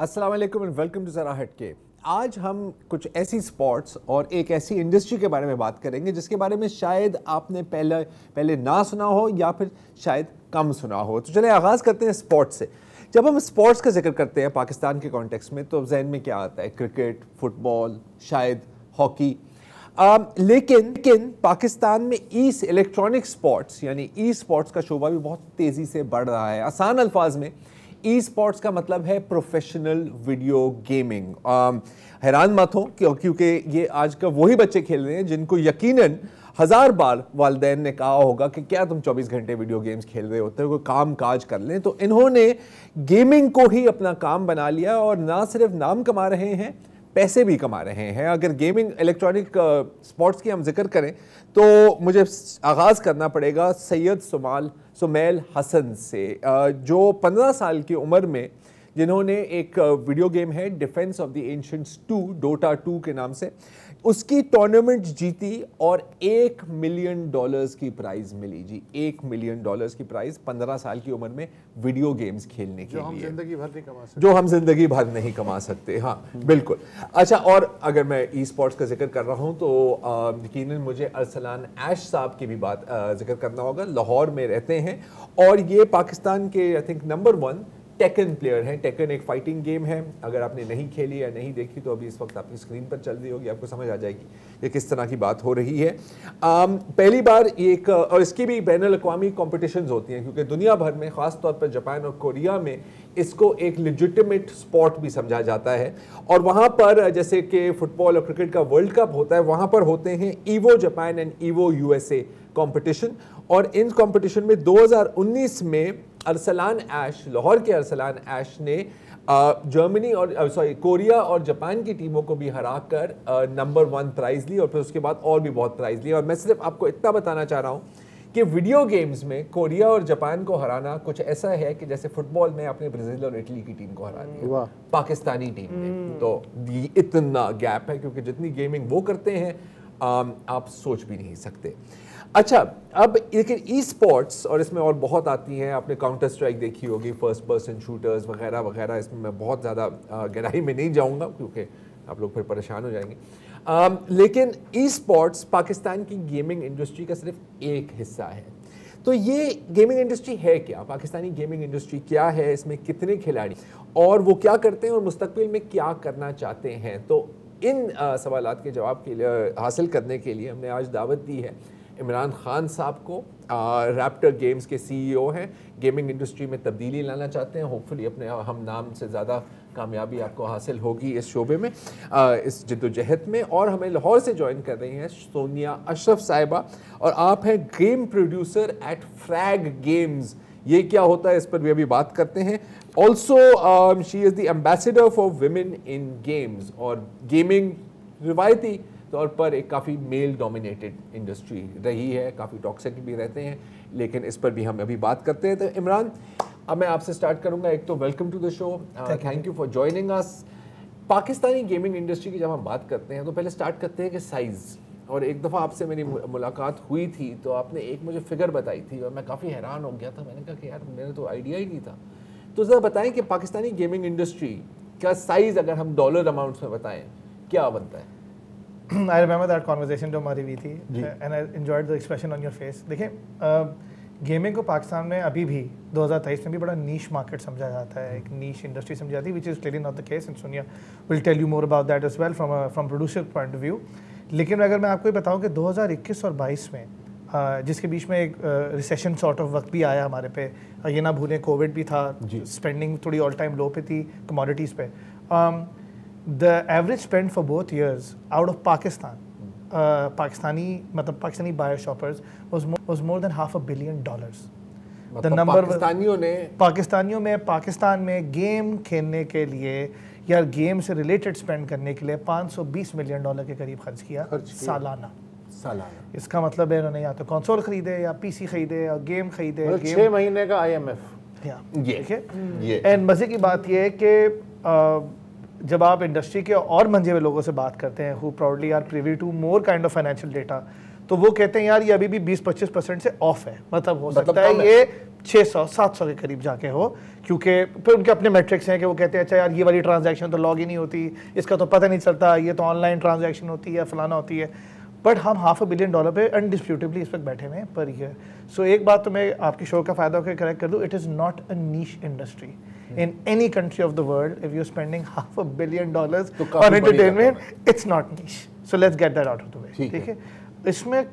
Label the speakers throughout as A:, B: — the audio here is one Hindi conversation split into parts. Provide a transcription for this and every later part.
A: अस्सलाम वालेकुम एंड वेलकम टू ज़रा हटके। आज हम कुछ ऐसी स्पोर्ट्स और एक ऐसी इंडस्ट्री के बारे में बात करेंगे जिसके बारे में शायद आपने पहले ना सुना हो या फिर शायद कम सुना हो। तो चलिए आगाज़ करते हैं स्पोर्ट्स से। जब हम स्पोर्ट्स का जिक्र करते हैं पाकिस्तान के कॉन्टेक्स्ट में तो जहन में क्या आता है? क्रिकेट, फुटबॉल, शायद हॉकी। लेकिन पाकिस्तान में इलेक्ट्रॉनिक स्पोर्ट्स यानी ई स्पोर्ट्स का शोबा भी बहुत तेज़ी से बढ़ रहा है। आसान अल्फाज में ई स्पोर्ट्स का मतलब है प्रोफेशनल वीडियो गेमिंग। हैरान मत हो क्योंकि ये आज का वही बच्चे खेल रहे हैं जिनको यकीनन 1000 बार वालिदैन ने कहा होगा कि क्या तुम 24 घंटे वीडियो गेम्स खेल रहे होते हो, कोई काम काज कर लें। तो इन्होंने गेमिंग को ही अपना काम बना लिया और ना सिर्फ नाम कमा रहे हैं, पैसे भी कमा रहे हैं। अगर गेमिंग इलेक्ट्रॉनिक स्पोर्ट्स की हम जिक्र करें तो मुझे आगाज़ करना पड़ेगा सैयद सुमैल हसन से, जो 15 साल की उम्र में जिन्होंने एक वीडियो गेम है defence of the ancients 2 Dota 2 के नाम से, उसकी टूर्नामेंट जीती और $1 मिलियन की प्राइज मिली जी। $1 मिलियन की प्राइज 15 साल की उम्र में वीडियो गेम्स खेलने के लिए, जो हम जिंदगी भर नहीं कमा सकते। हाँ बिल्कुल। अच्छा, और अगर मैं ई स्पोर्ट्स का जिक्र कर रहा हूँ तो यकीनन मुझे अरसलान ऐश साहब की भी बात जिक्र करना होगा। लाहौर में रहते हैं और ये पाकिस्तान के I think number 1 taken player है। टेकन एक फाइटिंग गेम है। अगर आपने नहीं खेली या नहीं देखी तो अभी इस वक्त आपकी स्क्रीन पर चल रही होगी, आपको समझ आ जाएगी ये किस तरह की बात हो रही है। पहली बार एक और इसकी भी बैनुल-अक़वामी कॉम्पिटिशन्स होती हैं क्योंकि दुनिया भर में ख़ास तौर पर जापान और कोरिया में इसको एक लेजिटिमेट स्पोर्ट भी समझा जाता है। और वहाँ पर जैसे कि फुटबॉल और क्रिकेट का वर्ल्ड कप होता है, वहाँ पर होते हैं evo Japan and evo USA competition. और इन कॉम्पिटिशन में 2019 में अरसलान ऐश, लाहौर के अरसलान ऐश ने जर्मनी और कोरिया और जापान की टीमों को भी हराकर नंबर 1 प्राइज़ ली और फिर उसके बाद और भी बहुत प्राइज़ ली। और मैं सिर्फ आपको इतना बताना चाह रहा हूँ कि वीडियो गेम्स में कोरिया और जापान को हराना कुछ ऐसा है कि जैसे फुटबॉल में आपने ब्राज़ील और इटली की टीम को हरा दिया पाकिस्तानी टीम ने। तो इतना गैप है क्योंकि जितनी गेमिंग वो करते हैं आप सोच भी नहीं सकते। अच्छा, अब लेकिन ई स्पोर्ट्स और इसमें और बहुत आती हैं। आपने काउंटर स्ट्राइक देखी होगी, फर्स्ट पर्सन शूटर्स वगैरह वगैरह। इसमें मैं बहुत ज़्यादा गहराई में नहीं जाऊंगा क्योंकि आप लोग फिर परेशान हो जाएंगे। लेकिन ई स्पोर्ट्स पाकिस्तान की गेमिंग इंडस्ट्री का सिर्फ एक हिस्सा है। तो ये गेमिंग इंडस्ट्री है क्या? पाकिस्तानी गेमिंग इंडस्ट्री क्या है? इसमें कितने खिलाड़ी और वो क्या करते हैं और मुस्तकबिल में क्या करना चाहते हैं? तो इन सवालात के जवाब के लिए हासिल करने के लिए हमने आज दावत दी है इमरान खान साहब को। रैप्टर गेम्स के सीईओ हैं, गेमिंग इंडस्ट्री में तब्दीली लाना चाहते हैं। होपफुली अपने हम नाम से ज़्यादा कामयाबी आपको हासिल होगी इस शोबे में, इस जद्दोजहद में। और हमें लाहौर से ज्वाइन कर रही हैं सोनिया अशरफ साहिबा, और आप हैं game producer at Frag Games. ये क्या होता है इस पर भी अभी बात करते हैं। Also she is the ambassador for women in games, और गेमिंग रिवायती तौर पर एक काफ़ी मेल डोमिनेटेड इंडस्ट्री रही है, काफ़ी टॉक्सिक भी रहते हैं, लेकिन इस पर भी हम अभी बात करते हैं। तो इमरान, अब मैं आपसे स्टार्ट करूंगा। एक तो welcome to the show, thank you for joining us. Pakistani gaming industry की जब हम बात करते हैं तो पहले स्टार्ट करते हैं कि साइज़। और एक दफ़ा आपसे मेरी मुलाकात हुई थी तो आपने एक मुझे फिगर बताई थी और मैं काफ़ी हैरान हो गया था। मैंने कहा कि यार मेरे तो आइडिया ही नहीं था। तो ज़रा बताएं कि पाकिस्तानी गेमिंग इंडस्ट्री का साइज़ अगर हम डॉलर अमाउंट्स में बताएं क्या बनता है?
B: I remember that conversation जो हमारी हुई थी and I enjoyed the expression on your face। देखिए, गेमिंग को पाकिस्तान में अभी भी 2023 में भी बड़ा नीश मार्केट समझा जाता है, एक नीश इंडस्ट्री समझी जाती है, which is clearly not the case, and Sonia will tell you more about that as well from producer point of view। लेकिन अगर मैं आपको ये बताऊँ कि 2021 और 22 में जिसके बीच में एक रिसेशन सॉर्ट ऑफ वक्त भी आया हमारे पे, ये ना भूलें कोविड भी था, स्पेंडिंग थोड़ी ऑल टाइम लो पे थी कमोडिटीज़ पे। The average spend for both years out of Pakistan, Pakistani buyer shoppers was more than $500 million। The number पाकिस्तानियों में पाकिस्तान में गेम खेलने के लिए या गेम से रिलेटेड स्पेंड करने के लिए $520 मिलियन के करीब खर्च किया सालाना। इसका मतलब है उन्होंने या तो कंसोल खरीदे या पीसी खरीदे या गेम खरीदे।
A: 6 महीने का IMF।
B: देखिए, एंड मजे की बात यह है कि जब आप इंडस्ट्री के और मंजे हुए लोगों से बात करते हैं who proudly are privy to more kind of financial data, तो वो कहते हैं यार ये अभी भी 20-25% से ऑफ है, मतलब हो सकता है ये 600-700 के करीब जाके हो, क्योंकि फिर उनके अपने मेट्रिक्स हैं कि वो कहते हैं अच्छा यार ये वाली ट्रांजैक्शन तो लॉग ही नहीं होती, इसका तो पता नहीं चलता, ये तो ऑनलाइन ट्रांजैक्शन होती है, फलाना होती है। बट हम $500 बिलियन पे अनडिस्प्यूटेबली इस वक्त बैठे हुए हैं पर ईयर। सो एक बात तो मैं आपकी शो का फायदा होकर करेक्ट कर दूं, it is not a niche industry in any country of the world. If you're spending $500 billion on entertainment, it's not niche. So let's get that out of the way. ठीक है, इसमें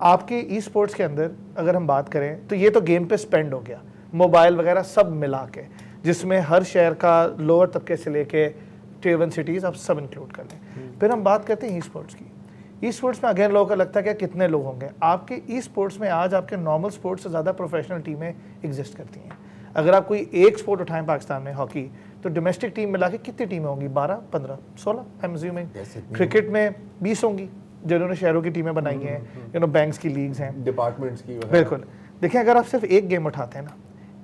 B: आपके ई स्पोर्ट्स के अंदर अगर हम बात करें तो ये तो गेम पे स्पेंड हो गया, मोबाइल वगैरह सब मिला के, जिसमें हर शहर का लोअर तबके से लेके Tier 1 सिटीज़ आप सब इंक्लूड कर लें। फिर हम बात करते हैं ई स्पोर्ट्स की। ई स्पोर्ट्स में अगेन लोगों का लगता है कि कितने लोग होंगे। आपके ई स्पोर्ट्स में आज आपके नॉर्मल स्पोर्ट्स से ज़्यादा प्रोफेशनल टीमें एग्जिस्ट करती हैं। अगर आप कोई एक स्पोर्ट उठाएं पाकिस्तान में हॉकी, तो डोमेस्टिक टीम मिला के कितनी टीमें होंगी? 12, 15, 16 आई एम अज्यूमिंग। क्रिकेट में 20 होंगी जिन्होंने शहरों की टीमें बनाई हैं, यू नो बैंक्स की लीग्स हैं,
A: डिपार्टमेंट्स की।
B: बिल्कुल। देखिए अगर आप सिर्फ एक गेम उठाते हैं ना,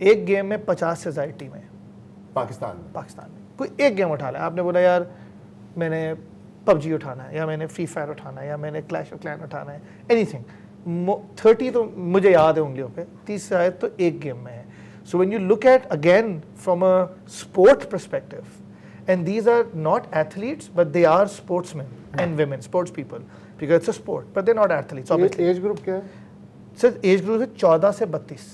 B: एक गेम में 50 से ज़्यादा टीमें
A: पाकिस्तान
B: में कोई एक गेम उठा लें, आपने बोला यार मैंने PUBG उठाना है, या मैंने फ्री फायर उठाना है, या मैंने क्लैश ऑफ क्लैन उठाना है, एनीथिंग, 30 तो मुझे याद है उंगलियों पे, 30 शायद तो एक गेम में है। So when you look at again from a sport perspective, and these are not athletes, but they are sportsmen and women, sports people, because it's a sport, but they're not athletes. Obviously.
C: Age group क्या है?
B: सर एज ग्रुप है 14 से 32।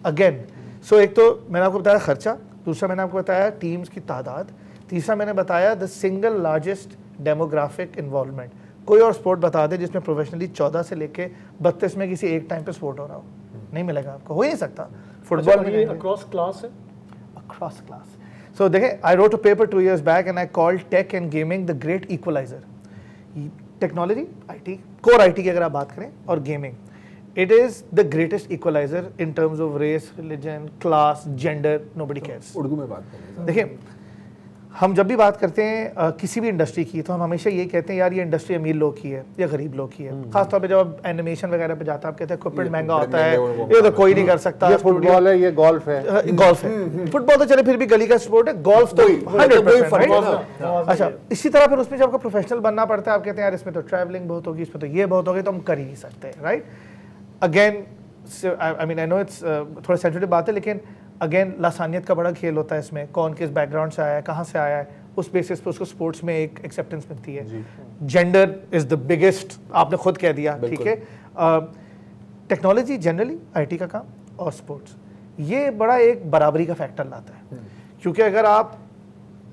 B: अगेन सो एक तो मैंने आपको बताया खर्चा, दूसरा मैंने आपको बताया टीम्स की तादाद, तीसरा मैंने बताया the single largest demographic involvement. कोई और स्पोर्ट बता दे जिसमें प्रोफेशनली 14 से लेके 32 में किसी एक टाइम पे स्पोर्ट हो रहा हो, नहीं मिलेगा आपको, हो ही नहीं सकता। फुटबॉल में
C: अक्रॉस क्लास है,
B: अक्रॉस क्लास। सो देखें, I wrote a paper 2 years back and I called tech and gaming the great equaliser. Technology, IT, core IT की अगर आप बात करें, और gaming, it is the greatest equaliser in terms of race, religion, class, gender, nobody cares.
A: Urdu में बात करें,
B: देखिए हम जब भी बात करते हैं किसी भी इंडस्ट्री की, तो हम हमेशा ये कहते हैं यार ये इंडस्ट्री अमीर लोग की है या गरीब लोग की है। खासतौर पे जब आप एनिमेशन वगैरह पे जाता है, आप कहते हैं इक्विपमेंट महंगा होता है, ये तो कोई नहीं कर सकता।
C: ये फुटबॉल है, ये गोल्फ है,
B: गोल्फ है, फुटबॉल तो चले फिर भी गली का स्पोर्ट है, गोल्फ तो 100%। अच्छा, इसी तरह फिर उसमें जब आपको प्रोफेशनल बनना पड़ता है, आप कहते हैं यार इसमें तो ट्रैवलिंग बहुत होगी, इसमें तो ये बहुत होगी, तो हम कर ही नहीं सकते, right. Again I mean I know it's थोड़ा सेंसिटिव बात है, लेकिन अगेन लासानियत का बड़ा खेल होता है इसमें, कौन किस बैकग्राउंड से आया है, कहाँ से आया है, उस बेसिस पे उसको स्पोर्ट्स में एक एक्सेप्टेंस मिलती है। जेंडर इज द बिगेस्ट, आपने खुद कह दिया, ठीक है। टेक्नोलॉजी जनरली, आईटी का काम और स्पोर्ट्स, ये बड़ा एक बराबरी का फैक्टर लाता है, क्योंकि अगर आप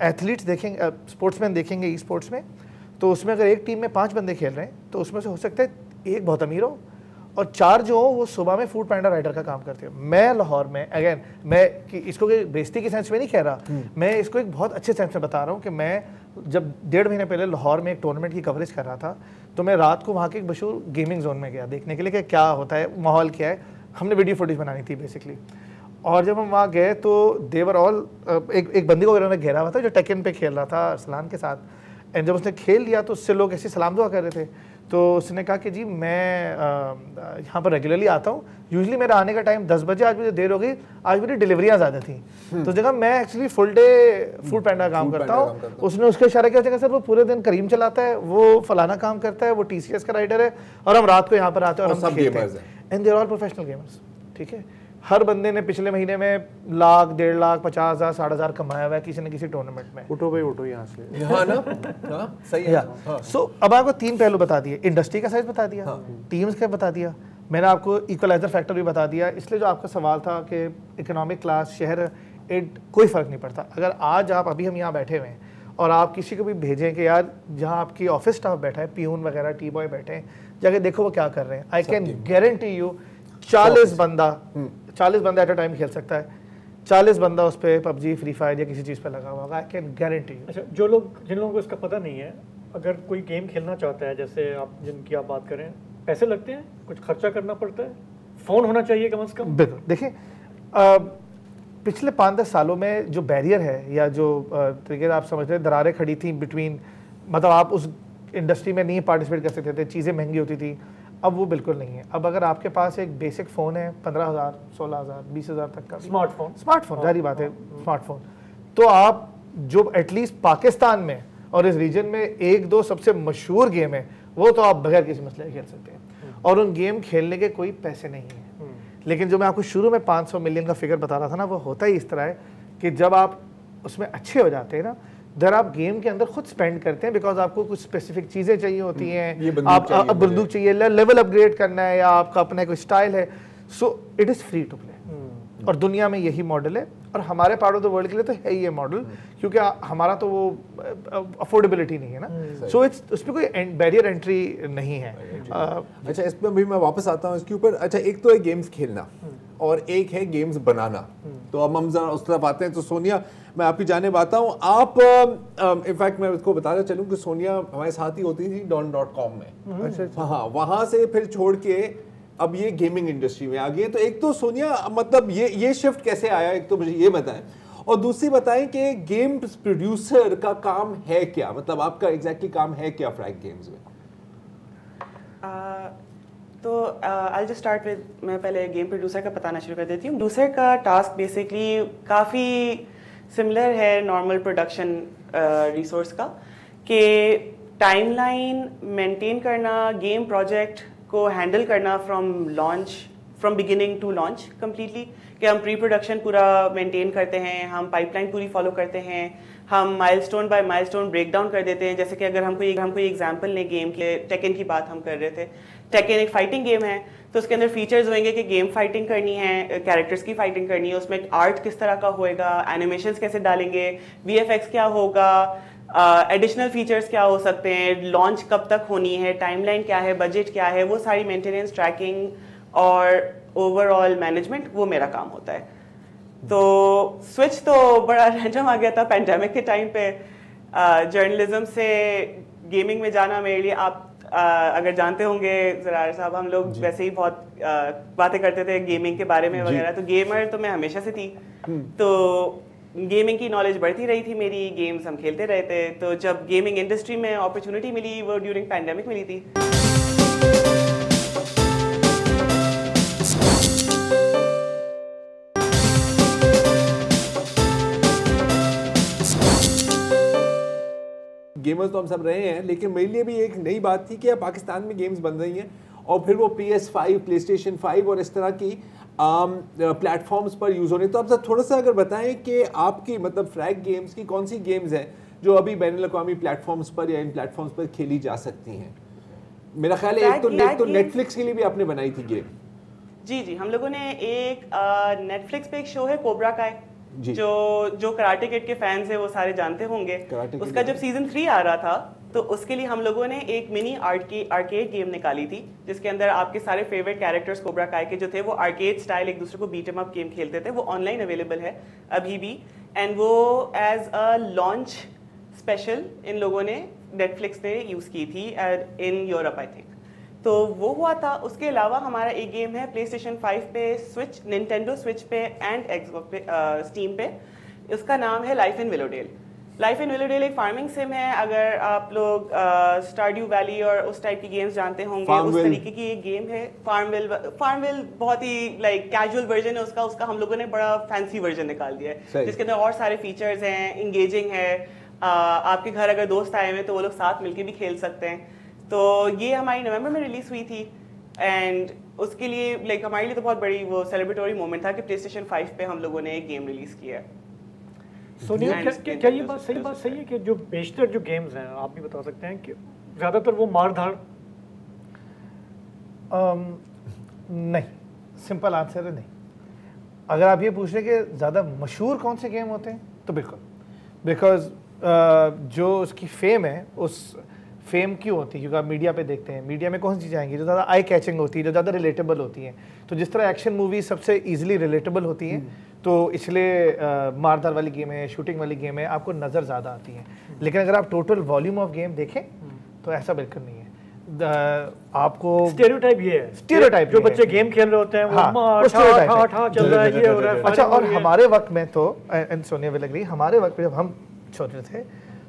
B: एथलीट्स देखेंगे, स्पोर्ट्समैन देखेंगे ई स्पोर्ट्स में, तो उसमें अगर एक टीम में 5 बंदे खेल रहे हैं, तो उसमें से हो सकता है एक बहुत अमीर हो और 4 जो हो वो सुबह में फूड पैंडा राइडर का काम करते हैं। मैं लाहौर में, अगेन मैं कि इसको बेइज्जती के सेंस में नहीं कह रहा, मैं इसको एक बहुत अच्छे सेंस में बता रहा हूँ कि मैं जब 1.5 महीने पहले लाहौर में एक टूर्नामेंट की कवरेज कर रहा था, तो मैं रात को वहाँ के एक मशहूर गेमिंग जोन में गया देखने के लिए कि क्या होता है, माहौल क्या है। हमने वीडियो फुटेज बनानी थी बेसिकली, और जब हम वहाँ गए तो देवर ऑल, एक बंदी को उन्होंने घेरा हुआ था जो टेकन पे खेल रहा था अरसलान के साथ, एंड जब उसने खेल लिया तो उससे लोग ऐसे सलाम दुआ कर रहे थे, तो उसने कहा कि जी मैं यहाँ पर रेगुलरली आता हूँ, यूजुअली मेरा आने का टाइम 10 बजे, आज मुझे देर हो गई, आज मेरी डिलीवरियाँ ज़्यादा थी, तो जगह मैं एक्चुअली फुल डे फूड पैंडा काम करता हूँ। उसने उसके इशारा किया, जगह सर वो पूरे दिन करीम चलाता है, वो फलाना काम करता है, वो TCS का राइडर है, और हम रात को यहाँ पर आते हैं और हम खेलते हैं, and they are all professional gamers, ठीक है। हर बंदे ने पिछले महीने में 1 लाख, 1.5 लाख, 50,000, 60,000 कमाया हुआ है किसी न किसी टूर्नामेंट में।
C: उठो भाई उठो यहाँ से,
A: हाँ ना, हाँ सही है।
B: सो अब आपको 3 पहलू बता दिए, इंडस्ट्री का साइज बता दिया, टीम्स का बता दिया, मैंने आपको इक्वलाइजर फैक्टर भी बता दिया। इसलिए जो आपका सवाल था कि इकोनॉमिक क्लास, शहर, कोई फ़र्क नहीं पड़ता। अगर आज आप, अभी हम यहाँ बैठे हुए हैं, और आप किसी को भी भेजें कि यार जहाँ आपकी ऑफिस स्टाफ बैठा है, पियून वगैरह, टी बॉय बैठे हैं, जाके देखो वो क्या कर रहे हैं, आई कैन गारंटी यू 40 बंदा एट अ टाइम खेल सकता है, 40 बंदा उस पर PUBG, फ्री फायर या किसी चीज़ पे लगा हुआ होगा, आई कैन गारंटी यू।
D: अच्छा, जिन लोगों को इसका पता नहीं है, अगर कोई गेम खेलना चाहता है, जैसे आप जिनकी आप बात करें, पैसे लगते हैं, कुछ खर्चा करना पड़ता है, फ़ोन होना चाहिए कम से कम?
B: बिल्कुल। देखिए पिछले 5-10 सालों में जो बैरियर है, या जो तरीके आप समझ रहे, दरारें खड़ी थी बिटवीन, मतलब आप उस इंडस्ट्री में नहीं पार्टिसिपेट कर सकते थे, चीज़ें महंगी होती थी, अब वो बिल्कुल नहीं है। अब अगर आपके पास एक बेसिक फ़ोन है 15,000, 16,000, 20,000 तक का स्मार्टफोन, जारी बात है स्मार्टफोन, तो आप जो एटलीस्ट पाकिस्तान में और इस रीजन में 1-2 सबसे मशहूर गेम है, वो तो आप बगैर किसी मसले खेल सकते हैं। और उन गेम खेलने के कोई पैसे नहीं है। लेकिन जो मैं आपको शुरू में 500 मिलियन का फिगर बता रहा था ना, वो होता ही इस तरह है कि जब आप उसमें अच्छे हो जाते हैं ना, देर आप गेम के अंदर खुद स्पेंड करते हैं, बिकॉज आपको कुछ स्पेसिफिक चीज़ें चाहिए होती हैं, आप बंदूक चाहिए, लेवल अपग्रेड करना है, या आपका अपना कोई स्टाइल है, so it is free to play. और दुनिया में यही मॉडल है, और हमारे पार्ट ऑफ द वर्ल्ड के लिए तो है ये मॉडल, क्योंकि हमारा तो वो अफोर्डेबिलिटी नहीं है ना, सो इट्स उस पर कोई बैरियर एंट्री नहीं है।
A: अच्छा, इस पर भी मैं वापस आता हूँ इसके ऊपर। अच्छा, एक तो है गेम्स खेलना और एक है गेम्स बनाना, तो अब हम जरा उस तरफ आते हैं। तो सोनिया, मैं आपकी जानिब आता हूँ। आप इनफैक्ट मैं उसको बताना चलूँ कि सोनिया हमारे साथ ही होती थी don.com में। अच्छा, हाँ, वहाँ से फिर छोड़ के अब ये गेमिंग इंडस्ट्री में आ गई है। तो एक तो सोनिया, मतलब ये शिफ्ट कैसे आया, एक तो मुझे ये बताएं, और दूसरी बताएं कि गेम प्रोड्यूसर का काम है क्या, मतलब आपका एग्जैक्टली काम है क्या फ्रैग गेम्स में?
E: तो आई जस्ट स्टार्ट विद, मैं पहले गेम प्रोड्यूसर का बताना शुरू कर देती हूँ। प्रोड्यूसर का टास्क बेसिकली काफ़ी सिमिलर है नॉर्मल प्रोडक्शन रिसोर्स का, कि टाइमलाइन मेंटेन करना, गेम प्रोजेक्ट को हैंडल करना from beginning to launch completely, कि हम प्री प्रोडक्शन पूरा मेंटेन करते हैं, हम पाइपलाइन पूरी फॉलो करते हैं, हम milestone by milestone break down कर देते हैं। जैसे कि अगर हम कोई एग्जांपल लें गेम के, टेकन की बात हम कर रहे थे, टेकन एक फाइटिंग गेम है, तो उसके अंदर फीचर्स होंगे कि गेम फाइटिंग करनी है, कैरेक्टर्स की फाइटिंग करनी है, उसमें आर्ट किस तरह का होएगा, एनिमेशंस कैसे डालेंगे, VFX क्या होगा, एडिशनल फीचर्स क्या हो सकते हैं, लॉन्च कब तक होनी है, टाइमलाइन क्या है, बजट क्या है, वो सारी मेंटेनेंस, ट्रैकिंग और ओवरऑल मैनेजमेंट, वो मेरा काम होता है। तो स्विच तो बड़ा रैंडम आ गया था पैंडेमिक के टाइम पे। जर्नलिज्म से गेमिंग में जाना मेरे लिए, आप अगर जानते होंगे ज़रार साहब, हम लोग वैसे ही बहुत बातें करते थे गेमिंग के बारे में वगैरह, तो गेमर तो मैं हमेशा से थी, तो गेमिंग की नॉलेज बढ़ती रही थी मेरी, गेम्स हम खेलते रहे थे। तो जब गेमिंग इंडस्ट्री में अपॉर्चुनिटी मिली, वो ड्यूरिंग पैंडेमिक मिली थी।
A: गेमर्स तो हम सब रहे हैं, लेकिन मेरे लिए भी एक नई बात थी कि अब पाकिस्तान में गेम्स बन रही हैं, और फिर वो PS5, PlayStation 5 और इस तरह की प्लेटफॉर्म्स पर यूज़ होने। तो आप सब थोड़ा सा अगर बताएं कि आपकी मतलब फ्रैग गेम्स की कौन सी गेम्स हैं जो अभी बैनुल-अक़वामी प्लेटफॉर्म्स पर या इन प्लेटफॉर्म्स पर खेली जा सकती हैं? मेरा ख्याल है एक तो नेटफ्लिक्स के लिए भी आपने बनाई थी गेम।
E: जी, हम लोगों ने एक नेटफ्लिक्स पे एक शो है कोबरा काय, जो कराटे किड के फैंस हैं वो सारे जानते होंगे। उसका जब सीजन 3 आ रहा था, तो उसके लिए हम लोगों ने एक मिनी आर्केड गेम निकाली थी, जिसके अंदर आपके सारे फेवरेट कैरेक्टर्स कोबरा काय के जो थे, वो आर्केड स्टाइल एक दूसरे को बीट एम अप गेम खेलते थे। वो ऑनलाइन अवेलेबल है अभी भी, एंड वो एज अ लॉन्च स्पेशल इन लोगों ने नेटफ्लिक्स ने यूज़ की थी इन यूरोप आई थिंक। तो वो हुआ था। उसके अलावा हमारा एक गेम है PlayStation 5 पे, स्विच, निंटेंडो स्विच पे एंड एक्सबॉक्स पे, स्टीम पे। उसका नाम है life in Willowdale. Life in Willowdale एक फार्मिंग सिम है। अगर आप लोग स्टारड्यू वैली और उस टाइप की गेम्स जानते होंगे, उस तरीके की एक गेम है। फार्मविल बहुत ही लाइक कैजुअल वर्जन है उसका हम लोगों ने बड़ा फैंसी वर्जन निकाल दिया है, जिसके अंदर और सारे फीचर्स हैं, इंगेजिंग है। आपके घर अगर दोस्त आए हुए तो वो लोग साथ मिलके भी खेल सकते हैं। तो ये हमारी नवंबर में रिलीज हुई थी, एंड उसके लिए लाइक हमारे लिए तो बहुत बड़ी वो सेलिब्रेटरी मोमेंट था कि PlayStation 5 पे हम लोगों ने एक गेम रिलीज किया है।
D: सोनिया, क्या ये बात सही है कि जो बेशतर जो गेम्स हैं, आप भी बता सकते हैं कि ज़्यादातर वो मार-धाड़?
B: नहीं, सिंपल आंसर है नहीं। अगर आप ये पूछ रहे कि ज़्यादा मशहूर कौन से गेम होते हैं, तो बिल्कुल, बिकॉज जो उसकी फेम है, उस फेम क्यों होती है? क्योंकि आप मीडिया पे देखते हैं, मीडिया में कौन सी चीज़ें आएंगी जो ज़्यादा आई कैचिंग होती है, जो ज़्यादा रिलेटेबल होती हैं। तो जिस तरह एक्शन मूवी सबसे इजीली रिलेटेबल होती हैं, तो इसलिए मारदार वाली गेम है, शूटिंग वाली गेम है, आपको नज़र ज़्यादा आती हैं। लेकिन अगर आप टोटल वॉल्यूम ऑफ गेम देखें तो ऐसा बिल्कुल नहीं है। आपको
D: स्टेरियोटाइप ये है,
B: स्टेरियोटाइप
D: जो बच्चे गेम खेल रहे होते हैं वो चल रहा है, ये हो रहा है।
B: अच्छा, और हमारे वक्त में तो सोनिया विल एग्री, हमारे वक्त में जब हम छोटे थे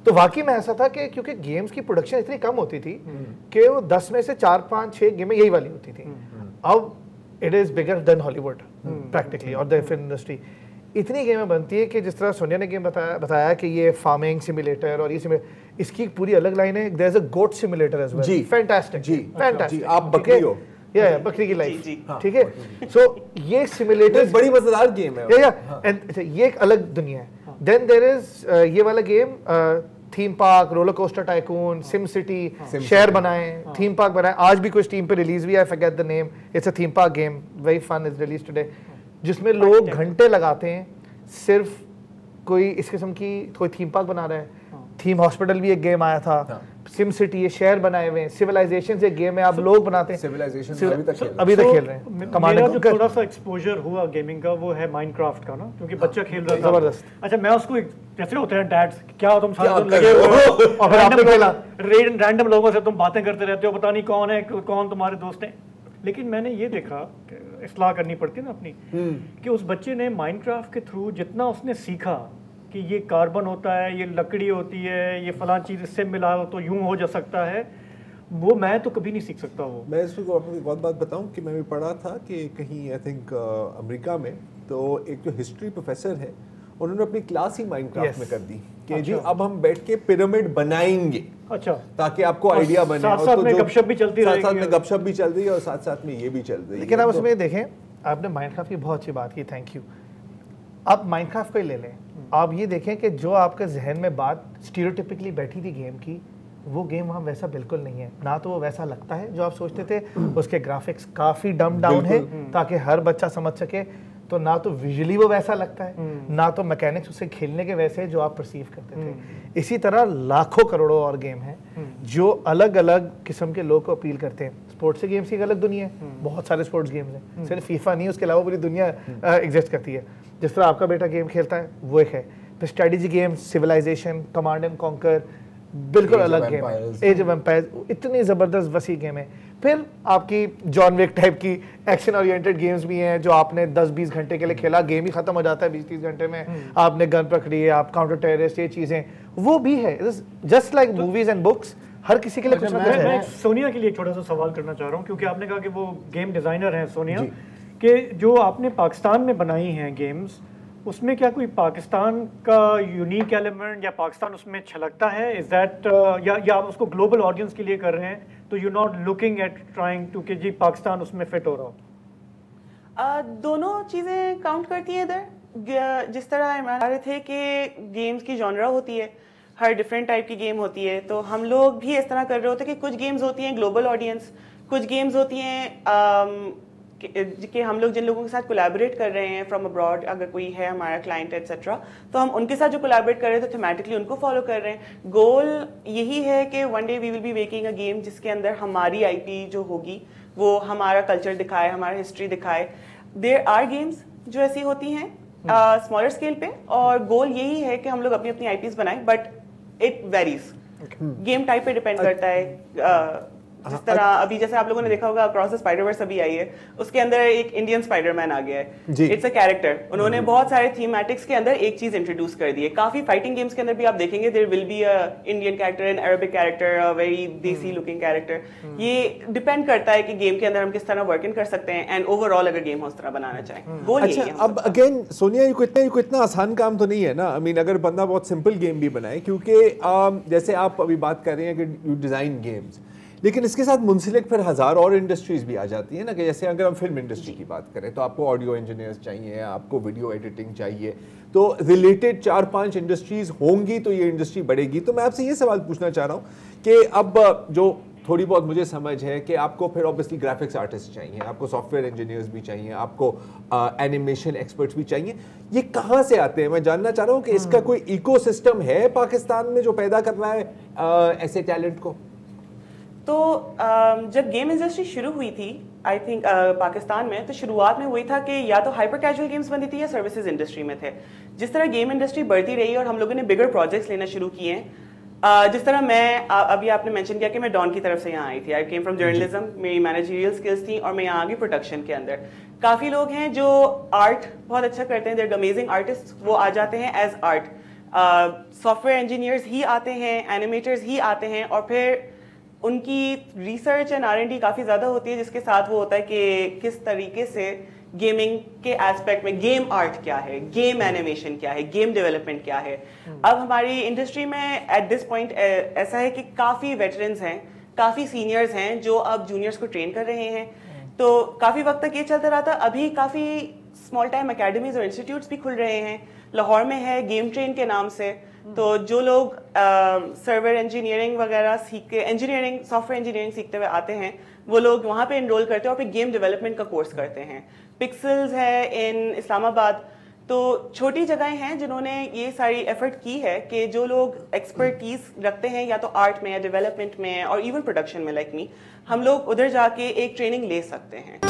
B: तो वाकई में ऐसा था कि क्योंकि गेम्स की प्रोडक्शन इतनी कम होती थी कि वो 10 में से 4-5-6 गेमें यही वाली होती थी। अब it is bigger than Hollywood practically, और द फिल्म इंडस्ट्री इतनी गेमें बनती है कि जिस तरह सोनिया ने गेम बताया कि ये फार्मिंग सिमुलेटर और ये इसकी पूरी अलग लाइन है। There is a Goat Simulator as well. Fantastic ji, fantastic.
A: आप बकरी हो।
B: या बकरी की लाइफ,
E: जी।
B: ठीक है। सो ये सिमुलेटर
A: बड़ी मजेदार गेम है।
B: ये एक अलग दुनिया है। देन देयर इज ये वाला game theme park, roller coaster tycoon, SIM city, शहर बनाए, थीम पार्क बनाए। आज भी कोई स्टीम पे रिलीज भी है, I forget the name, it's a theme park game, very fun, is release today, जिसमें लोग घंटे लगाते हैं सिर्फ कोई इस किस्म की कोई थीम पार्क बना रहा है। थीम हॉस्पिटल भी एक गेम आया था, सिम सिटी, ये शहर बनाए हुए हैं, सिविलाइजेशन से गेम है, आप लोग बनाते हैं,
A: सिविलाइजेशन
B: अभी तक खेल रहे हैं।
D: मेरा जो थोड़ा सा एक्सपोजर हुआ गेमिंग का वो है माइनक्राफ्ट का ना, क्योंकि बच्चा खेल रहा था
B: जबरदस्त।
D: अच्छा मैं उसको जैसे होते हैं डैड्स, क्या तुम सारे दिन लगे हुए हो
B: और फिर आपने खेला,
D: रैंडम लोगों से तुम बातें करते रहते हो, पता नहीं कौन है कौन तुम्हारे दोस्त हैं। लेकिन मैंने ये देखा, इस्लाह करनी पड़ती है ना अपनी, कि उस बच्चे ने माइनक्राफ्ट के थ्रू जितना उसने सीखा कि ये कार्बन होता है, ये लकड़ी होती है, ये फलां चीज़ इससे मिला तो यूं हो जा सकता है, वो मैं तो कभी नहीं सीख सकता वो।
A: मैं इसको आपको एक बहुत बात बताऊं कि मैं भी पढ़ा था कि कहीं आई थिंक अमेरिका में तो एक जो हिस्ट्री प्रोफेसर है उन्होंने अपनी क्लास ही माइनक्राफ्ट में कर दी कि जी अब हम बैठ के पिरामिड बनाएंगे,
D: अच्छा,
A: ताकि आपको आइडिया बने,
D: साथ साथ में गपशप भी चलती रहेगी,
A: साथ साथ में गपशप भी चल रही है और साथ साथ में ये भी चल रही है।
B: लेकिन आप उसमें देखें, आपने माइनक्राफ्ट की बहुत अच्छी बात की, थैंक यू। आप माइनक्राफ्ट को ही ले लें, आप ये देखें कि जो आपके जहन में बात स्टीरियोटिपिकली बैठी थी गेम की, वो गेम वहाँ वैसा बिल्कुल नहीं है। ना तो वो वैसा लगता है जो आप सोचते थे, उसके ग्राफिक्स काफ़ी डम डाउन है ताकि हर बच्चा समझ सके, तो ना तो विजुअली वो वैसा लगता है, ना तो मैकेनिक्स उससे खेलने के वैसे जो आप परसीव करते थे। इसी तरह लाखों करोड़ों और गेम हैं जो अलग अलग किस्म के लोग को अपील करते हैं। स्पोर्ट्स के गेम्स की एक अलग दुनिया है, बहुत सारे स्पोर्ट्स गेम्स हैं, सिर्फ फीफा नहीं, उसके अलावा पूरी दुनिया एग्जिस्ट करती है। जिस तरह आपका बेटा गेम खेलता है वो एक है, फिर strategy games, Civilization, Command and Conquer, बिल्कुल अलग गेम है, एज ऑफ एम्पायर्स, इतनी ज़बरदस्त वसी गेम है। फिर आपकी जॉन विक टाइप की एक्शन ओरिएंटेड गेम्स भी हैं जो आपने 10-20 घंटे के लिए खेला, गेम ही खत्म हो जाता है 20-30 घंटे में, आपने गन पकड़ी है, आप काउंटर टेररिस्ट, ये चीज़ें वो भी है। Just like movies and books, हर किसी के लिए कुछ ना कुछ है।
D: मैं सोनिया के लिए छोटा सा सवाल करना चाह रहा हूँ, क्योंकि आपने कहा कि वो गेम डिज़ाइनर हैं सोनिया, कि जो आपने पाकिस्तान में बनाई हैं गेम्स, उसमें क्या कोई पाकिस्तान का यूनिक एलिमेंट या पाकिस्तान उसमें छलकता है? इज दैट या आप उसको ग्लोबल ऑडियंस के लिए कर रहे हैं, तो you not looking at trying to कि जी पाकिस्तान उसमें फिट हो रहा हो?
E: दोनों चीज़ें काउंट करती हैं इधर। जिस तरह इमरान कह रहे थे कि गेम्स की जॉनरा होती है, हर डिफरेंट टाइप की गेम होती है, तो हम लोग भी इस तरह कर रहे होते हैं कि कुछ गेम्स होती हैं ग्लोबल ऑडियंस, कुछ गेम्स होती हैं कि हम लोग जिन लोगों के साथ कोलैबोरेट कर रहे हैं फ्रॉम अब्रॉड, अगर कोई है हमारा क्लाइंट एटसेट्रा, तो हम उनके साथ जो कोलैबोरेट कर रहे हैं तो थीमेटिकली उनको फॉलो कर रहे हैं। गोल यही है कि one day we will be making a game जिसके अंदर हमारी आईपी जो होगी वो हमारा कल्चर दिखाए, हमारा हिस्ट्री दिखाए। देयर आर गेम्स जो ऐसी होती हैं स्मॉलर स्केल पे, और गोल यही है कि हम लोग अपनी अपनी आईपीज बनाएं, but it varies, game type पे डिपेंड करता है। जिस तरह अभी जैसे आप लोगों ने देखा होगा अक्रॉस द स्पाइडरवर्स अभी आई है, उसके अंदर एक इंडियन स्पाइडरमैन आ गया है, इट्स अ कैरेक्टर। उन्होंने बहुत सारे थीमेटिक्स के अंदर एक चीज इंट्रोड्यूस कर दी है। काफी फाइटिंग गेम्स के अंदर भी आप देखेंगे there will be a Indian character, an Arabic character, a very desi looking character. ये डिपेंड करता है कि गेम के अंदर हम किस तरह वर्क इन कर सकते हैं, एंड ओवरऑल अगर गेम उस तरह बनाना चाहें। गोल यही है।
A: अब अगेन सोनिया, ये कोई इतना आसान काम तो नहीं है ना। आई मीन अगर बंदा बहुत सिंपल गेम भी बनाए, क्योंकि जैसे आप अभी बात कर रहे हैं कि यू डिज़ाइन गेम्स, लेकिन इसके साथ मुंसलिक फिर हज़ार और इंडस्ट्रीज़ भी आ जाती है ना, कि जैसे अगर हम फिल्म इंडस्ट्री की बात करें तो आपको ऑडियो इंजीनियर्स चाहिए, आपको वीडियो एडिटिंग चाहिए, तो रिलेटेड 4-5 इंडस्ट्रीज़ होंगी तो ये इंडस्ट्री बढ़ेगी। तो मैं आपसे ये सवाल पूछना चाह रहा हूँ कि अब जो थोड़ी बहुत मुझे समझ है कि आपको फिर ऑब्वियसली ग्राफिक्स आर्टिस्ट चाहिए, आपको सॉफ्टवेयर इंजीनियर्स भी चाहिए, आपको एनिमेशन एक्सपर्ट्स भी चाहिए, ये कहाँ से आते हैं? मैं जानना चाह रहा हूँ कि इसका कोई इकोसिस्टम है पाकिस्तान में जो पैदा कर रहा है ऐसे टैलेंट को?
E: तो जब गेम इंडस्ट्री शुरू हुई थी आई थिंक पाकिस्तान में, तो शुरुआत में वही था कि या तो हाइपर कैजुअल गेम्स बनती थी या सर्विसेज इंडस्ट्री में थे। जिस तरह गेम इंडस्ट्री बढ़ती रही और हम लोगों ने बिगर प्रोजेक्ट्स लेना शुरू किए हैं, जिस तरह मैं अभी आपने मेंशन किया कि मैं डॉन की तरफ से यहाँ आई थी, आई केम फ्रॉम जर्नलिज्म, मेरी मैनेजरियल स्किल्स थी और मैं यहाँ आ गई प्रोडक्शन के अंदर। काफ़ी लोग हैं जो आर्ट बहुत अच्छा करते हैं, देयर अमेजिंग आर्टिस्ट, वो आ जाते हैं एज आर्ट। सॉफ्टवेयर इंजीनियर्स ही आते हैं, एनिमेटर्स ही आते हैं, और फिर उनकी रिसर्च एंड R&D काफ़ी ज़्यादा होती है, जिसके साथ वो होता है कि किस तरीके से गेमिंग के एस्पेक्ट में गेम आर्ट क्या है, गेम एनिमेशन क्या है, गेम डेवलपमेंट क्या है। अब हमारी इंडस्ट्री में एट दिस पॉइंट ऐसा है कि काफ़ी वेटरन्स हैं, काफ़ी सीनियर्स हैं जो अब जूनियर्स को ट्रेन कर रहे हैं, तो काफ़ी वक्त तक ये चलता रहा था। अभी काफ़ी स्मॉल टाइम अकेडमीज और इंस्टीट्यूट्स भी खुल रहे हैं। लाहौर में है गेम ट्रेन के नाम से, तो जो लोग सर्वर इंजीनियरिंग वगैरह सीख के सॉफ्टवेयर इंजीनियरिंग सीखते हुए आते हैं, वो लोग वहाँ पे इनरोल करते हैं और फिर गेम डेवलपमेंट का कोर्स करते हैं। पिक्सल्स है इन इस्लामाबाद। तो छोटी जगहें हैं जिन्होंने ये सारी एफर्ट की है कि जो लोग एक्सपर्टीज रखते हैं या तो आर्ट में या डेवलपमेंट में और इवन प्रोडक्शन में, लाइक मी, हम लोग उधर जाके एक ट्रेनिंग ले सकते हैं।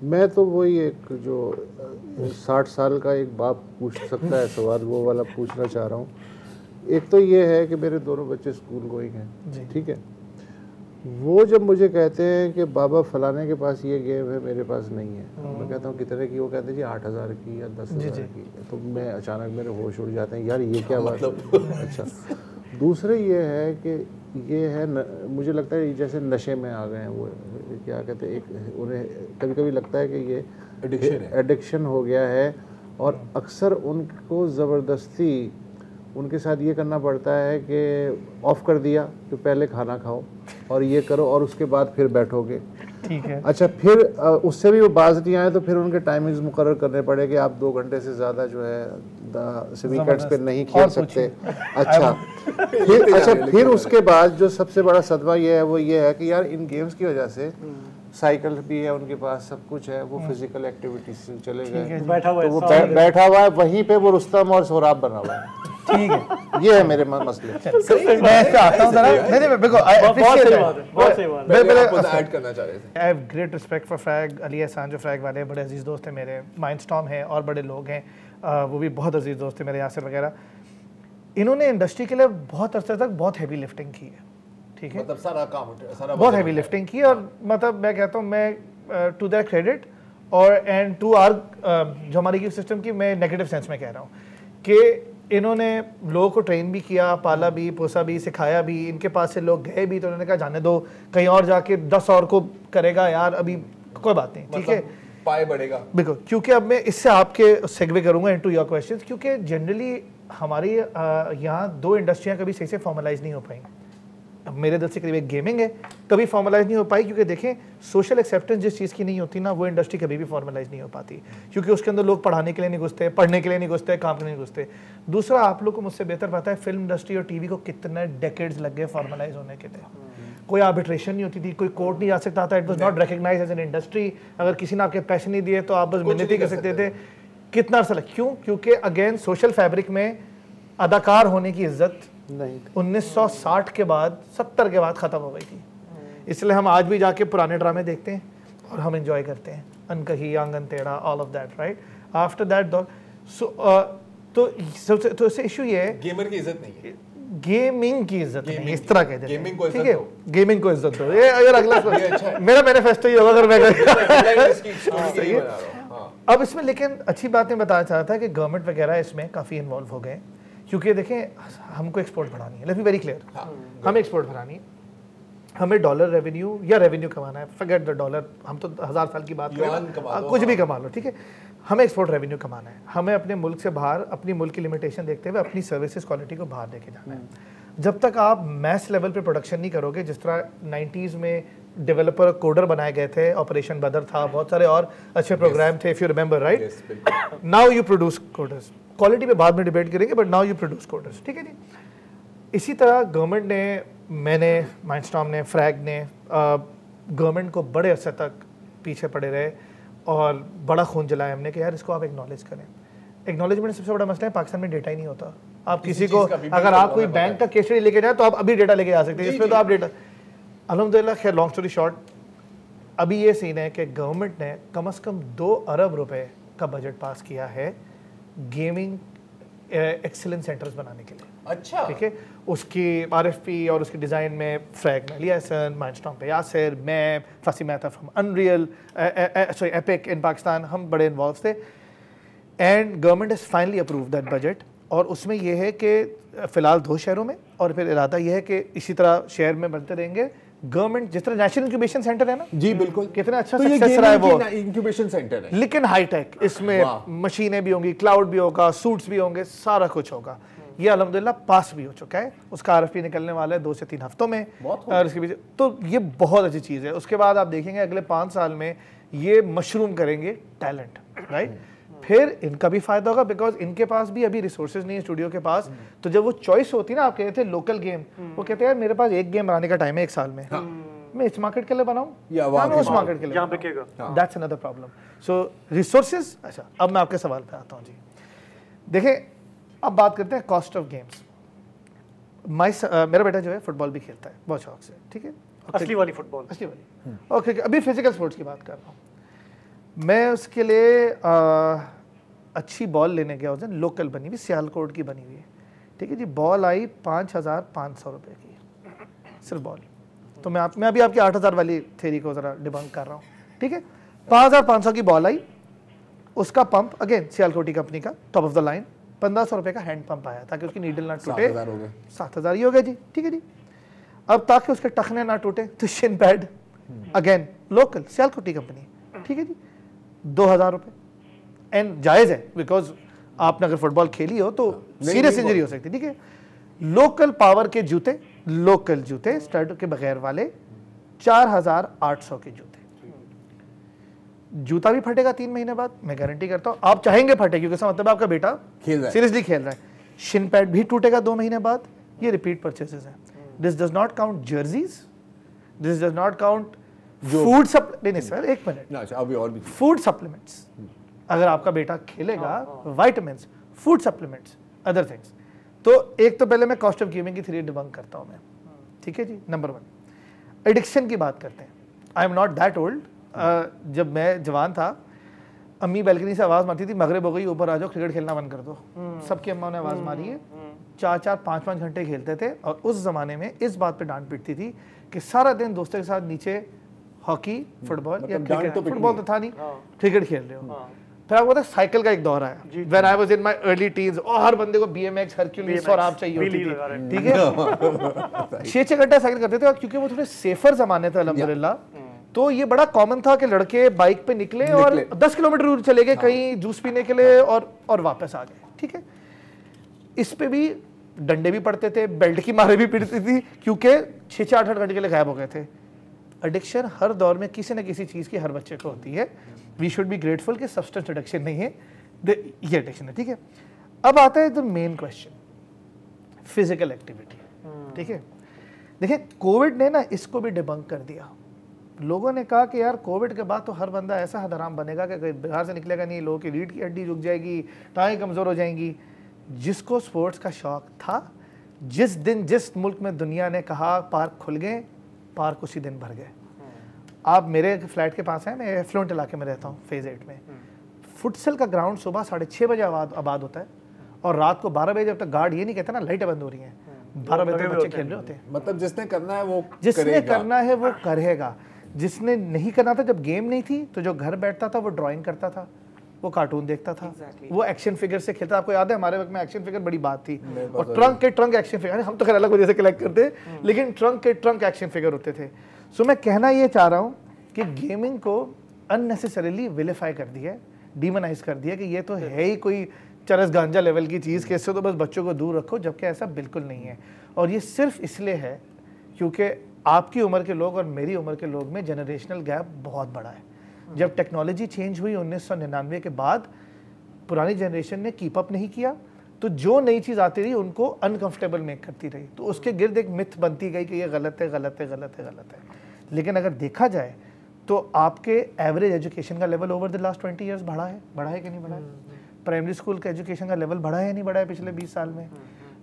C: मैं तो वही एक जो 60 साल का एक बाप पूछ सकता है सवाल, वो वाला पूछना चाह रहा हूँ। एक तो ये है कि मेरे दोनों बच्चे स्कूल गोइंग हैं, ठीक है। वो जब मुझे कहते हैं कि बाबा फलाने के पास ये गेम है, मेरे पास नहीं है, मैं कहता हूँ कितने की, वो कहते हैं जी 8,000 की या 10,000 की। तो मैं अचानक मेरे होश उड़ जाते हैं, यार ये क्या बात है। अच्छा, दूसरे ये है कि ये है मुझे लगता है जैसे नशे में आ गए हैं, वो क्या कहते हैं, एक उन्हें कभी कभी लगता है कि ये एडिक्शन हो गया है, और अक्सर उनको ज़बरदस्ती उनके साथ ये करना पड़ता है कि ऑफ कर दिया तो पहले खाना खाओ और ये करो और उसके बाद फिर बैठोगे,
B: ठीक है।
C: अच्छा, फिर उससे भी वो बाज नहीं आए तो फिर उनके टाइमिंग्स मुकर्रर करने पड़े कि आप 2 घंटे से ज़्यादा जो है वीकेंड्स पे नहीं खेल सकते। अच्छा, फिर उसके बाद जो सबसे बड़ा सदमा ये है वो ये है कि यार इन गेम्स की वजह से साइकिल भी है उनके पास, सब कुछ है, वो फिजिकल एक्टिविटीज से चले गए, तो वो बैठा हुआ है वहीं पे, वो रुस्तम और सोहराब बना हुआ है। ठीक है, ये है मेरे मसले।
B: मैं चाहता हूं जरा नहीं बिल्कुल
A: ऐड करना चाह रहे थे।
B: I have great respect for frag, Ali एहसान जो फ्रैग वाले बड़े अजीज दोस्त हैं मेरे, माइंडस्टॉर्म है और बड़े लोग हैं, वो भी बहुत अजीज दोस्त हैं मेरे, यासिर वगैरह। इन्होंने इंडस्ट्री के लिए बहुत अरसे तक बहुत हैवी लिफ्टिंग की है, ठीक है,
A: मतलब सारा काम सारा
B: बहुत हैवी लिफ्टिंग की। और मतलब मैं कहता हूँ, मैं टू देयर क्रेडिट और एंड टू आर जो हमारी गिफ्ट सिस्टम की, मैं नेगेटिव सेंस में कह रहा हूँ कि इन्होंने लोगों को ट्रेन भी किया, पाला भी, पोसा भी, सिखाया भी। इनके पास से लोग गए भी तो उन्होंने कहा जाने दो, कहीं और जाके 10 और को करेगा यार, अभी कोई बात नहीं, ठीक है,
A: पाए बढ़ेगा।
B: बिल्कुल। क्योंकि अब मैं इससे आपके सेगवे करूंगा इनटू योर क्वेश्चंस, क्योंकि जनरली हमारी यहाँ 2 इंडस्ट्रियाँ कभी सही से फॉर्मलाइज नहीं हो पाई। मेरे दिल से करीब एक गेमिंग है, कभी फॉर्मलाइज नहीं हो पाई, क्योंकि देखें सोशल एक्सेप्टेंस जिस चीज़ की नहीं होती ना, वो इंडस्ट्री कभी भी फॉर्मलाइज नहीं हो पाती, क्योंकि उसके अंदर लोग पढ़ाने के लिए नहीं घुसते, पढ़ने के लिए नहीं घुसते, काम के लिए नहीं घुसते। दूसरा, आप लोग को मुझसे बेहतर पता है फिल्म इंडस्ट्री और टीवी को कितने डेकेड्स लग गए फॉर्मलाइज होने के लिए। कोई आर्बिट्रेशन नहीं होती थी, कोई कोर्ट नहीं जा सकता था, it was not recognise as an industry. अगर किसी ने आपके पैसे नहीं दिए तो आप बस मिन्नत ही कर सकते थे। कितना अर्सा लग, क्यों? क्योंकि अगेन सोशल फैब्रिक में अदाकार होने की इज्जत नहीं 1960 के बाद 70 के बाद ख़त्म हो गई थी। इसलिए हम आज भी जाके पुराने ड्रामे देखते हैं और हम एंजॉय करते हैं, अनकही, आंगन टेढ़ा, all of that, right. After that तो सबसे इशू ये है,
A: गेमर की इज्जत नहीं है,
B: गेमिंग की इज्जत नहीं, इस तरह कहते हैं,
A: गेमिंग को
B: ठीक है, गेमिंग को इज्जत दो। ये अगर अगला मेरा मैनिफेस्टो ये होगा अगर मैं अब इसमें। लेकिन अच्छी बात मैं बताना चाहता था कि गवर्नमेंट वगैरह इसमें काफ़ी इन्वॉल्व हो गए, क्योंकि देखें हमको एक्सपोर्ट बढ़ानी है, लेट्स बी वेरी क्लियर, हमें एक्सपोर्ट बढ़ानी है, हमें डॉलर रेवेन्यू या रेवेन्यू कमाना है, फॉरगेट द डॉलर, हम तो 1000 साल की बात करें, कुछ भी कमा लो, ठीक है, हमें एक्सपोर्ट रेवेन्यू कमाना है। हमें अपने मुल्क से बाहर अपनी मुल्क की लिमिटेशन देखते हुए अपनी सर्विसेज क्वालिटी को बाहर लेके जाना है। जब तक आप मैस लेवल पे प्रोडक्शन नहीं करोगे, जिस तरह 90s में डेवलपर कोडर बनाए गए थे, ऑपरेशन बदर था, बहुत सारे और अच्छे प्रोग्राम थे, if you remember, right. Now you produce coders, quality पे बाद में डिबेट करेंगे, but now you produce coders, ठीक है जी। इसी तरह गवर्नमेंट ने, मैंने, माइंडस्टॉर्म ने, फ्रैग ने गवर्नमेंट को बड़े अरसे तक पीछे पड़े रहे और बड़ा खून जलाया हमने कि यार इसको आप एक्नॉलेज करें। एक्नॉलेजमेंट सबसे बड़ा मसला है, पाकिस्तान में डेटा ही नहीं होता। आप किसी को अगर आप कोई बैंक का केस स्टडी लेके जाए तो आप अभी डेटा लेके जा सकते हैं, इसमें तो आप डेटा, अल्हम्दुलिल्लाह, खैर लॉन्ग स्टोरी शॉर्ट, अभी ये सीन है कि गवर्नमेंट ने कम से कम 2 अरब रुपए का बजट पास किया है गेमिंग एक्सीलेंस सेंटर्स बनाने के लिए।
A: अच्छा,
B: ठीक है, उसकी आरएफपी और उसकी डिज़ाइन में फ्रैग में अली एहसन, माइंडस्टॉर्म पे यासिर, मैं, Fasi Mehta from unreal, sorry epic in Pakistan, हम बड़े इन्वॉल्व थे। And government has finally approve that budget, और उसमें यह है कि फ़िलहाल 2 शहरों में, और फिर इरादा यह है कि इसी तरह शहर में बनते रहेंगे गवर्नमेंट जिस तरह नेशनल इंक्यूबेशन सेंटर है ना,
A: जी बिल्कुल,
B: कितना अच्छा
A: तो ये
B: सक्सेस रहा है वो
A: इंक्यूबेशन सेंटर है,
B: लेकिन हाईटेक, इसमें मशीनें भी होंगी, क्लाउड भी होगा, सूट्स भी होंगे, सारा कुछ होगा। ये अल्हम्दुलिल्लाह पास भी हो चुका है, उसका आरएफपी निकलने वाला है 2 से 3 हफ्तों में, और इसके पीछे तो ये बहुत अच्छी चीज़ है। उसके बाद आप देखेंगे अगले 5 साल में ये मशरूम करेंगे टैलेंट, राइट। फिर इनका भी फायदा होगा बिकॉज इनके पास भी अभी रिसोर्सेज नहीं है स्टूडियो के पास, तो जब वो चॉइस होती है ना, आप कहते थे लोकल गेम, वो कहते हैं यार मेरे पास एक गेम बनाने का टाइम है 1 साल में, मैं इस मार्केट के लिए बनाऊं या मैं उस मार्केट के लिए बनाऊं, that's another problem. So resources. अच्छा, अब मैं आपके सवाल पे आता हूँ जी। देखें, अब बात करते हैं कॉस्ट ऑफ गेम्स। मेरा बेटा जो है फुटबॉल भी खेलता है बहुत शौक से, ठीक है,
D: असली वाली फुटबॉल,
B: असली वाली, और क्रिकेट, अभी फिजिकल स्पोर्ट्स की बात कर रहा हूँ मैं। उसके लिए अच्छी बॉल लेने गया उस दिन, लोकल बनी हुई, सियालकोट की बनी हुई है, ठीक है जी। बॉल आई 5,500 रुपये की, सिर्फ बॉल। तो मैं अभी आपकी 8,000 वाली थ्योरी को ज़रा डिबंक कर रहा हूँ, ठीक है। 5,500 की बॉल आई, उसका पंप अगेन सियालकोटी कंपनी का, टॉप ऑफ द लाइन, 1,500 रुपये का हैंड पंप आया ताकि उसकी नीडल ना टूटे। 7,000 ही हो गया जी, ठीक है जी। अब ताकि उसके टखने ना टूटे तो Shin pad, again local Sialkoti company, ठीक है जी, 2,000 रुपये। एंड जायज़ है बिकॉज आपने अगर फुटबॉल खेली हो तो सीरियस इंजरी हो सकती है, ठीक है। लोकल पावर के जूते, लोकल जूते स्टड के बगैर वाले 4,800 के जूते। जूता भी फटेगा 3 महीने बाद, मैं गारंटी करता हूं। आप चाहेंगे फटे क्योंकि इसका मतलब आपका बेटा सीरियसली खेल रहा है। शिन पैड भी टूटेगा 2 महीने बाद। ये रिपीट परचेसेस हैं। This does not count jerseys, this does not count food supplement, sir एक मिनट,
A: अभी और भी
B: फूड सप्लीमेंट्स, अगर आपका बेटा खेलेगा, vitamins, food supplements, other things. तो एक तो पहले मैं कॉस्ट ऑफ गेमिंग की थ्योरी डिबंक करता हूं मैं, ठीक है जी। नंबर 1 एडिक्शन की बात करते हैं। I am not that old. जब मैं जवान था, अम्मी बैल्कनी से आवाज़ मारती थी, मगरिब हो गई, ऊपर आ जाओ, क्रिकेट खेलना बंद कर दो। सबकी अम्मा ने आवाज़ मारी है। 4-4, 5-5 घंटे खेलते थे, और उस ज़माने में इस बात पे डांट पिटती थी कि सारा दिन दोस्तों के साथ नीचे हॉकी, फुटबॉल या क्रिकेट, फुटबॉल तो था नहीं, क्रिकेट खेल रहे हो। फिर आपको पता है साइकिल का एक दौर आया, when I was in my early teens, और हर बंदे को बीएमएक्स, हरक्यूलिस और आप चाहिए होती थी, ठीक है। 6-6 घंटे साइकिल करते थे, और क्योंकि वो थोड़े सेफर जमाने थे अल्हम्दुलिल्लाह, तो ये बड़ा कॉमन था कि लड़के बाइक पे निकले और 10 किलोमीटर दूर चले गए कहीं जूस पीने के लिए, और वापस आ गए, ठीक है। इस पे भी डंडे भी पड़ते थे, बेल्ट की मारे भी पड़ती थी, क्योंकि 6-8 घंटे के लिए गायब हो गए थे। एडिक्शन हर दौर में किसी न किसी चीज़ की हर बच्चे को होती है। वी शुड बी ग्रेटफुल कि सब्सटेंस एडिक्शन नहीं है, ये एडिक्शन है, ठीक है। अब आता है the main question, physical activity, ठीक है। देखिए, कोविड ने ना इसको भी डिबंक कर दिया। लोगों ने कहा कि यार कोविड के बाद तो हर बंदा ऐसा हदराम बनेगा कि बाहर से निकलेगा नहीं, लोगों की रीढ़ की हड्डी रुक जाएगी, टांगें कमज़ोर हो जाएंगी। जिसको स्पोर्ट्स का शौक था, जिस दिन जिस मुल्क में दुनिया ने कहा पार्क खुल गए, पार्क उसी दिन भर गए। आप मेरे फ्लैट के पास है, मैं एफ्लुएंट इलाके में रहता हूँ, फेज़ 8 में। फुटसल का ग्राउंड सुबह 6:30 बजे आबाद होता है, और रात को 12 बजे जब तक गार्ड ये नहीं कहता ना लाइटें बंद हो रही हैं, 12 बजे तक बच्चे खेल रहे होते हैं।
A: मतलब जिसने करना है वो
B: करेगा, जिसने नहीं करना था, जब गेम नहीं थी तो जो घर बैठता था वो ड्राइंग करता था, वो कार्टून देखता था, वो एक्शन फिगर से खेलता। आपको याद है हमारे वक्त में एक्शन फिगर बड़ी बात थी, और ट्रंक के ट्रंक एक्शन फिगर, हम तो खैर अलग वजह से कलेक्ट करते, लेकिन ट्रंक के ट्रंक एक्शन फिगर होते थे। सो मैं कहना ये चाह रहा हूँ कि गेमिंग को अननेसेसरीली विलिफाई कर दिया है, डीमोनाइज कर दिया कि ये तो है ही कोई चरस गांजा लेवल की चीज़, कि इससे तो बस बच्चों को दूर रखो, जबकि ऐसा बिल्कुल नहीं है। और ये सिर्फ इसलिए है क्योंकि आपकी उम्र के लोग और मेरी उम्र के लोग में जनरेशनल गैप बहुत बड़ा है। जब टेक्नोलॉजी चेंज हुई 1999 के बाद, पुरानी जनरेशन ने कीप अप नहीं किया, तो जो नई चीज़ आती रही उनको अनकंफर्टेबल मेक करती रही, तो उसके गिर्द एक मिथ बनती गई कि ये गलत है, गलत है, गलत है, गलत है। लेकिन अगर देखा जाए तो आपके एवरेज एजुकेशन का level over the last 20 years बढ़ा है कि नहीं बढ़ा है? प्राइमरी स्कूल का एजुकेशन का लेवल बढ़ा है या नहीं बढ़ा है पिछले 20 साल में?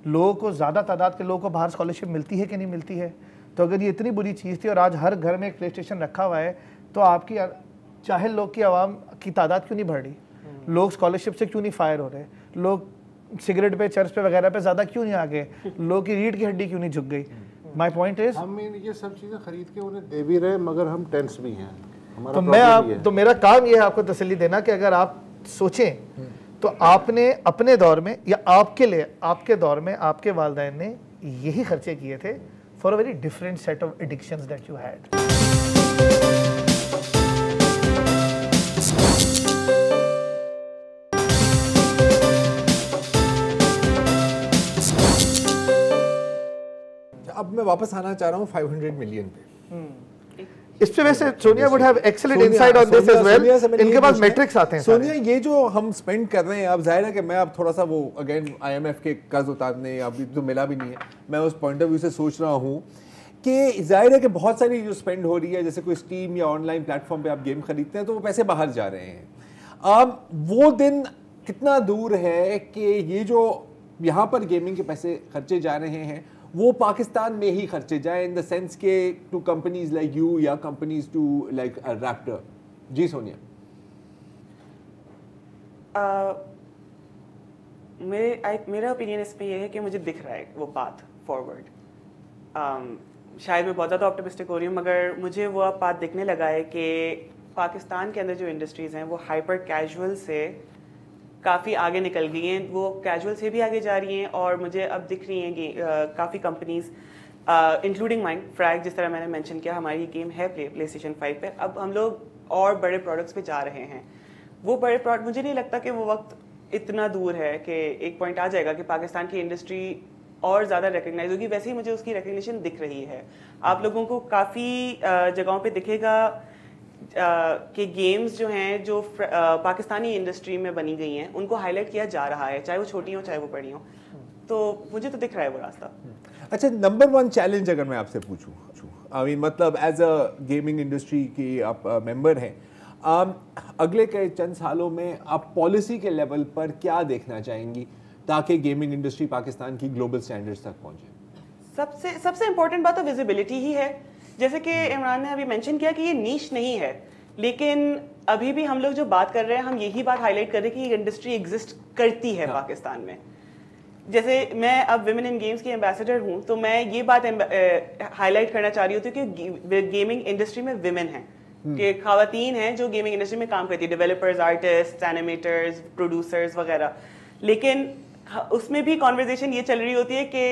B: लोगों को, ज़्यादा तादाद के लोगों को बाहर स्कॉलरशिप मिलती है कि नहीं मिलती है? तो अगर ये इतनी बुरी चीज़ थी और आज हर घर में एक प्ले स्टेशन रखा हुआ है, तो आपकी चाहे लोग की आवाम की तादाद क्यों नहीं बढ़ रही? लोग स्कॉलरशिप से क्यों नहीं फायर हो रहे? लोग सिगरेट पे, चर्च पे वगैरह पे ज़्यादा क्यों नहीं आ गए? लोगों की रीढ़ की हड्डी क्यों नहीं झुक गई? माय पॉइंट इज,
C: हम ये सब चीज़ें खरीद के उन्हें दे भी रहे, मगर हम टेंस भी हैं।
B: तो मेरा काम ये है आपको तसल्ली देना कि अगर आप सोचें तो आपने अपने दौर में या आपके लिए, आपके दौर में आपके वालिदैन ने यही खर्चे किए थे for a very different set of addictions that you had.
A: अब मैं वापस आना चाह रहा हूँ 500 मिलियन पे।
B: इस पे वैसे Sonia would have excellent insight on this as well. इनके पास metrics आते हैं।
A: सोनिया, ये जो हम स्पेंड कर रहे हैं, अब जाहिर है कि मैं अब थोड़ा सा वो अगेन IMF के कर्ज उतारने अभी तो मिला भी नहीं है, मैं उस पॉइंट ऑफ व्यू से सोच रहा हूँ कि जाहिर है कि बहुत सारी जो स्पेंड हो रही है, जैसे कोई स्टीम या ऑनलाइन प्लेटफॉर्म पे आप गेम खरीदते हैं तो वो पैसे बाहर जा रहे हैं। अब वो दिन कितना दूर है कि ये जो यहाँ पर गेमिंग के पैसे खर्चे जा रहे हैं वो पाकिस्तान में ही खर्चे जाए, इन द सेंस के टू कंपनीज लाइक यू या कंपनीज टू लाइक रैप्टर। जी सोनिया।
E: मेरा ओपिनियन इस पे ये है कि मुझे दिख रहा है वो पाथ फॉरवर्ड। शायद मैं बहुत ज़्यादा ऑप्टिमिस्टिक हो रही हूँ, मगर मुझे वो अब पाथ दिखने लगा है कि पाकिस्तान के अंदर जो इंडस्ट्रीज़ हैं वो हाइपर कैजुअल से काफ़ी आगे निकल गई हैं, वो कैजुअल से भी आगे जा रही हैं। और मुझे अब दिख रही हैं काफ़ी कंपनीज इंक्लूडिंग माइन फ्रैग, जिस तरह मैंने मेंशन किया हमारी गेम है प्लेस्टेशन 5 पे, अब हम लोग और बड़े प्रोडक्ट्स पे जा रहे हैं। वो बड़े प्रोडक्ट, मुझे नहीं लगता कि वो वक्त इतना दूर है कि एक पॉइंट आ जाएगा कि पाकिस्तान की इंडस्ट्री और ज़्यादा रिकग्नाइज होगी। वैसे ही मुझे उसकी रिकग्निशन दिख रही है। आप लोगों को काफ़ी जगहों पे दिखेगा कि गेम्स जो हैं जो पाकिस्तानी इंडस्ट्री में बनी गई हैं उनको हाईलाइट किया जा रहा है, चाहे वो छोटी हो चाहे वो बड़ी हो। तो मुझे तो दिख रहा है वो रास्ता।
A: अच्छा, नंबर 1 चैलेंज अगर मैं आपसे पूछूं, आई मीन मतलब एज अ गेमिंग इंडस्ट्री की आप मेंबर हैं, अगले कई चंद सालों में आप पॉलिसी के लेवल पर क्या देखना चाहेंगी ताकि गेमिंग इंडस्ट्री पाकिस्तान की ग्लोबल स्टैंडर्ड्स तक पहुंचे?
E: सबसे इम्पोर्टेंट बात तो विजिबिलिटी ही है। जैसे कि इमरान ने अभी मेंशन किया कि ये नीश नहीं है, लेकिन अभी भी हम लोग जो बात कर रहे हैं हम यही बात हाईलाइट कर रहे हैं कि ये इंडस्ट्री एग्जिस्ट करती है पाकिस्तान में। जैसे मैं अब विमेन इन गेम्स की एम्बेसडर हूँ, तो मैं ये बात हाईलाइट करना चाह रही होती हूँ कि गेमिंग इंडस्ट्री में विमेन हैं, कि खवातीन हैं जो गेमिंग इंडस्ट्री में काम करती है, डेवलपर्स, आर्टिस्ट, एनिमेटर्स, प्रोड्यूसर्स वगैरह। लेकिन उसमें भी कॉन्वर्जेशन ये चल रही होती है कि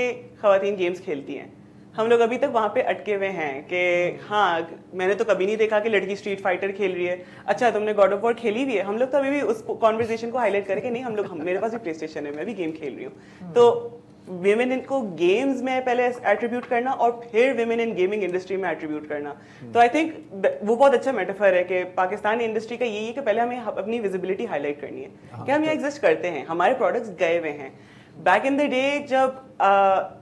E: खवातीन गेम्स खेलती हैं। हम लोग अभी तक वहाँ पे अटके हुए हैं कि हाँ, मैंने तो कभी नहीं देखा कि लड़की स्ट्रीट फाइटर खेल रही है। अच्छा, तुमने गॉड ऑफ वॉर खेली भी है? हम लोग तो अभी भी उस कॉन्वर्जेशन को हाईलाइट करें कि नहीं, मेरे पास भी प्ले स्टेशन है, मैं भी गेम खेल रही हूँ। तो विमेन को गेम्स में पहले एट्रीब्यूट करना और फिर विमेन इन गेमिंग इंडस्ट्री में एट्रीब्यूट करना, तो आई थिंक वो बहुत अच्छा मेटाफर है कि पाकिस्तानी इंडस्ट्री का यही है कि पहले हमें अपनी विजिबिलिटी हाईलाइट करनी है कि हम यहाँ एग्जिस्ट करते हैं, हमारे प्रोडक्ट्स गए हुए हैं। बैक इन द डे जब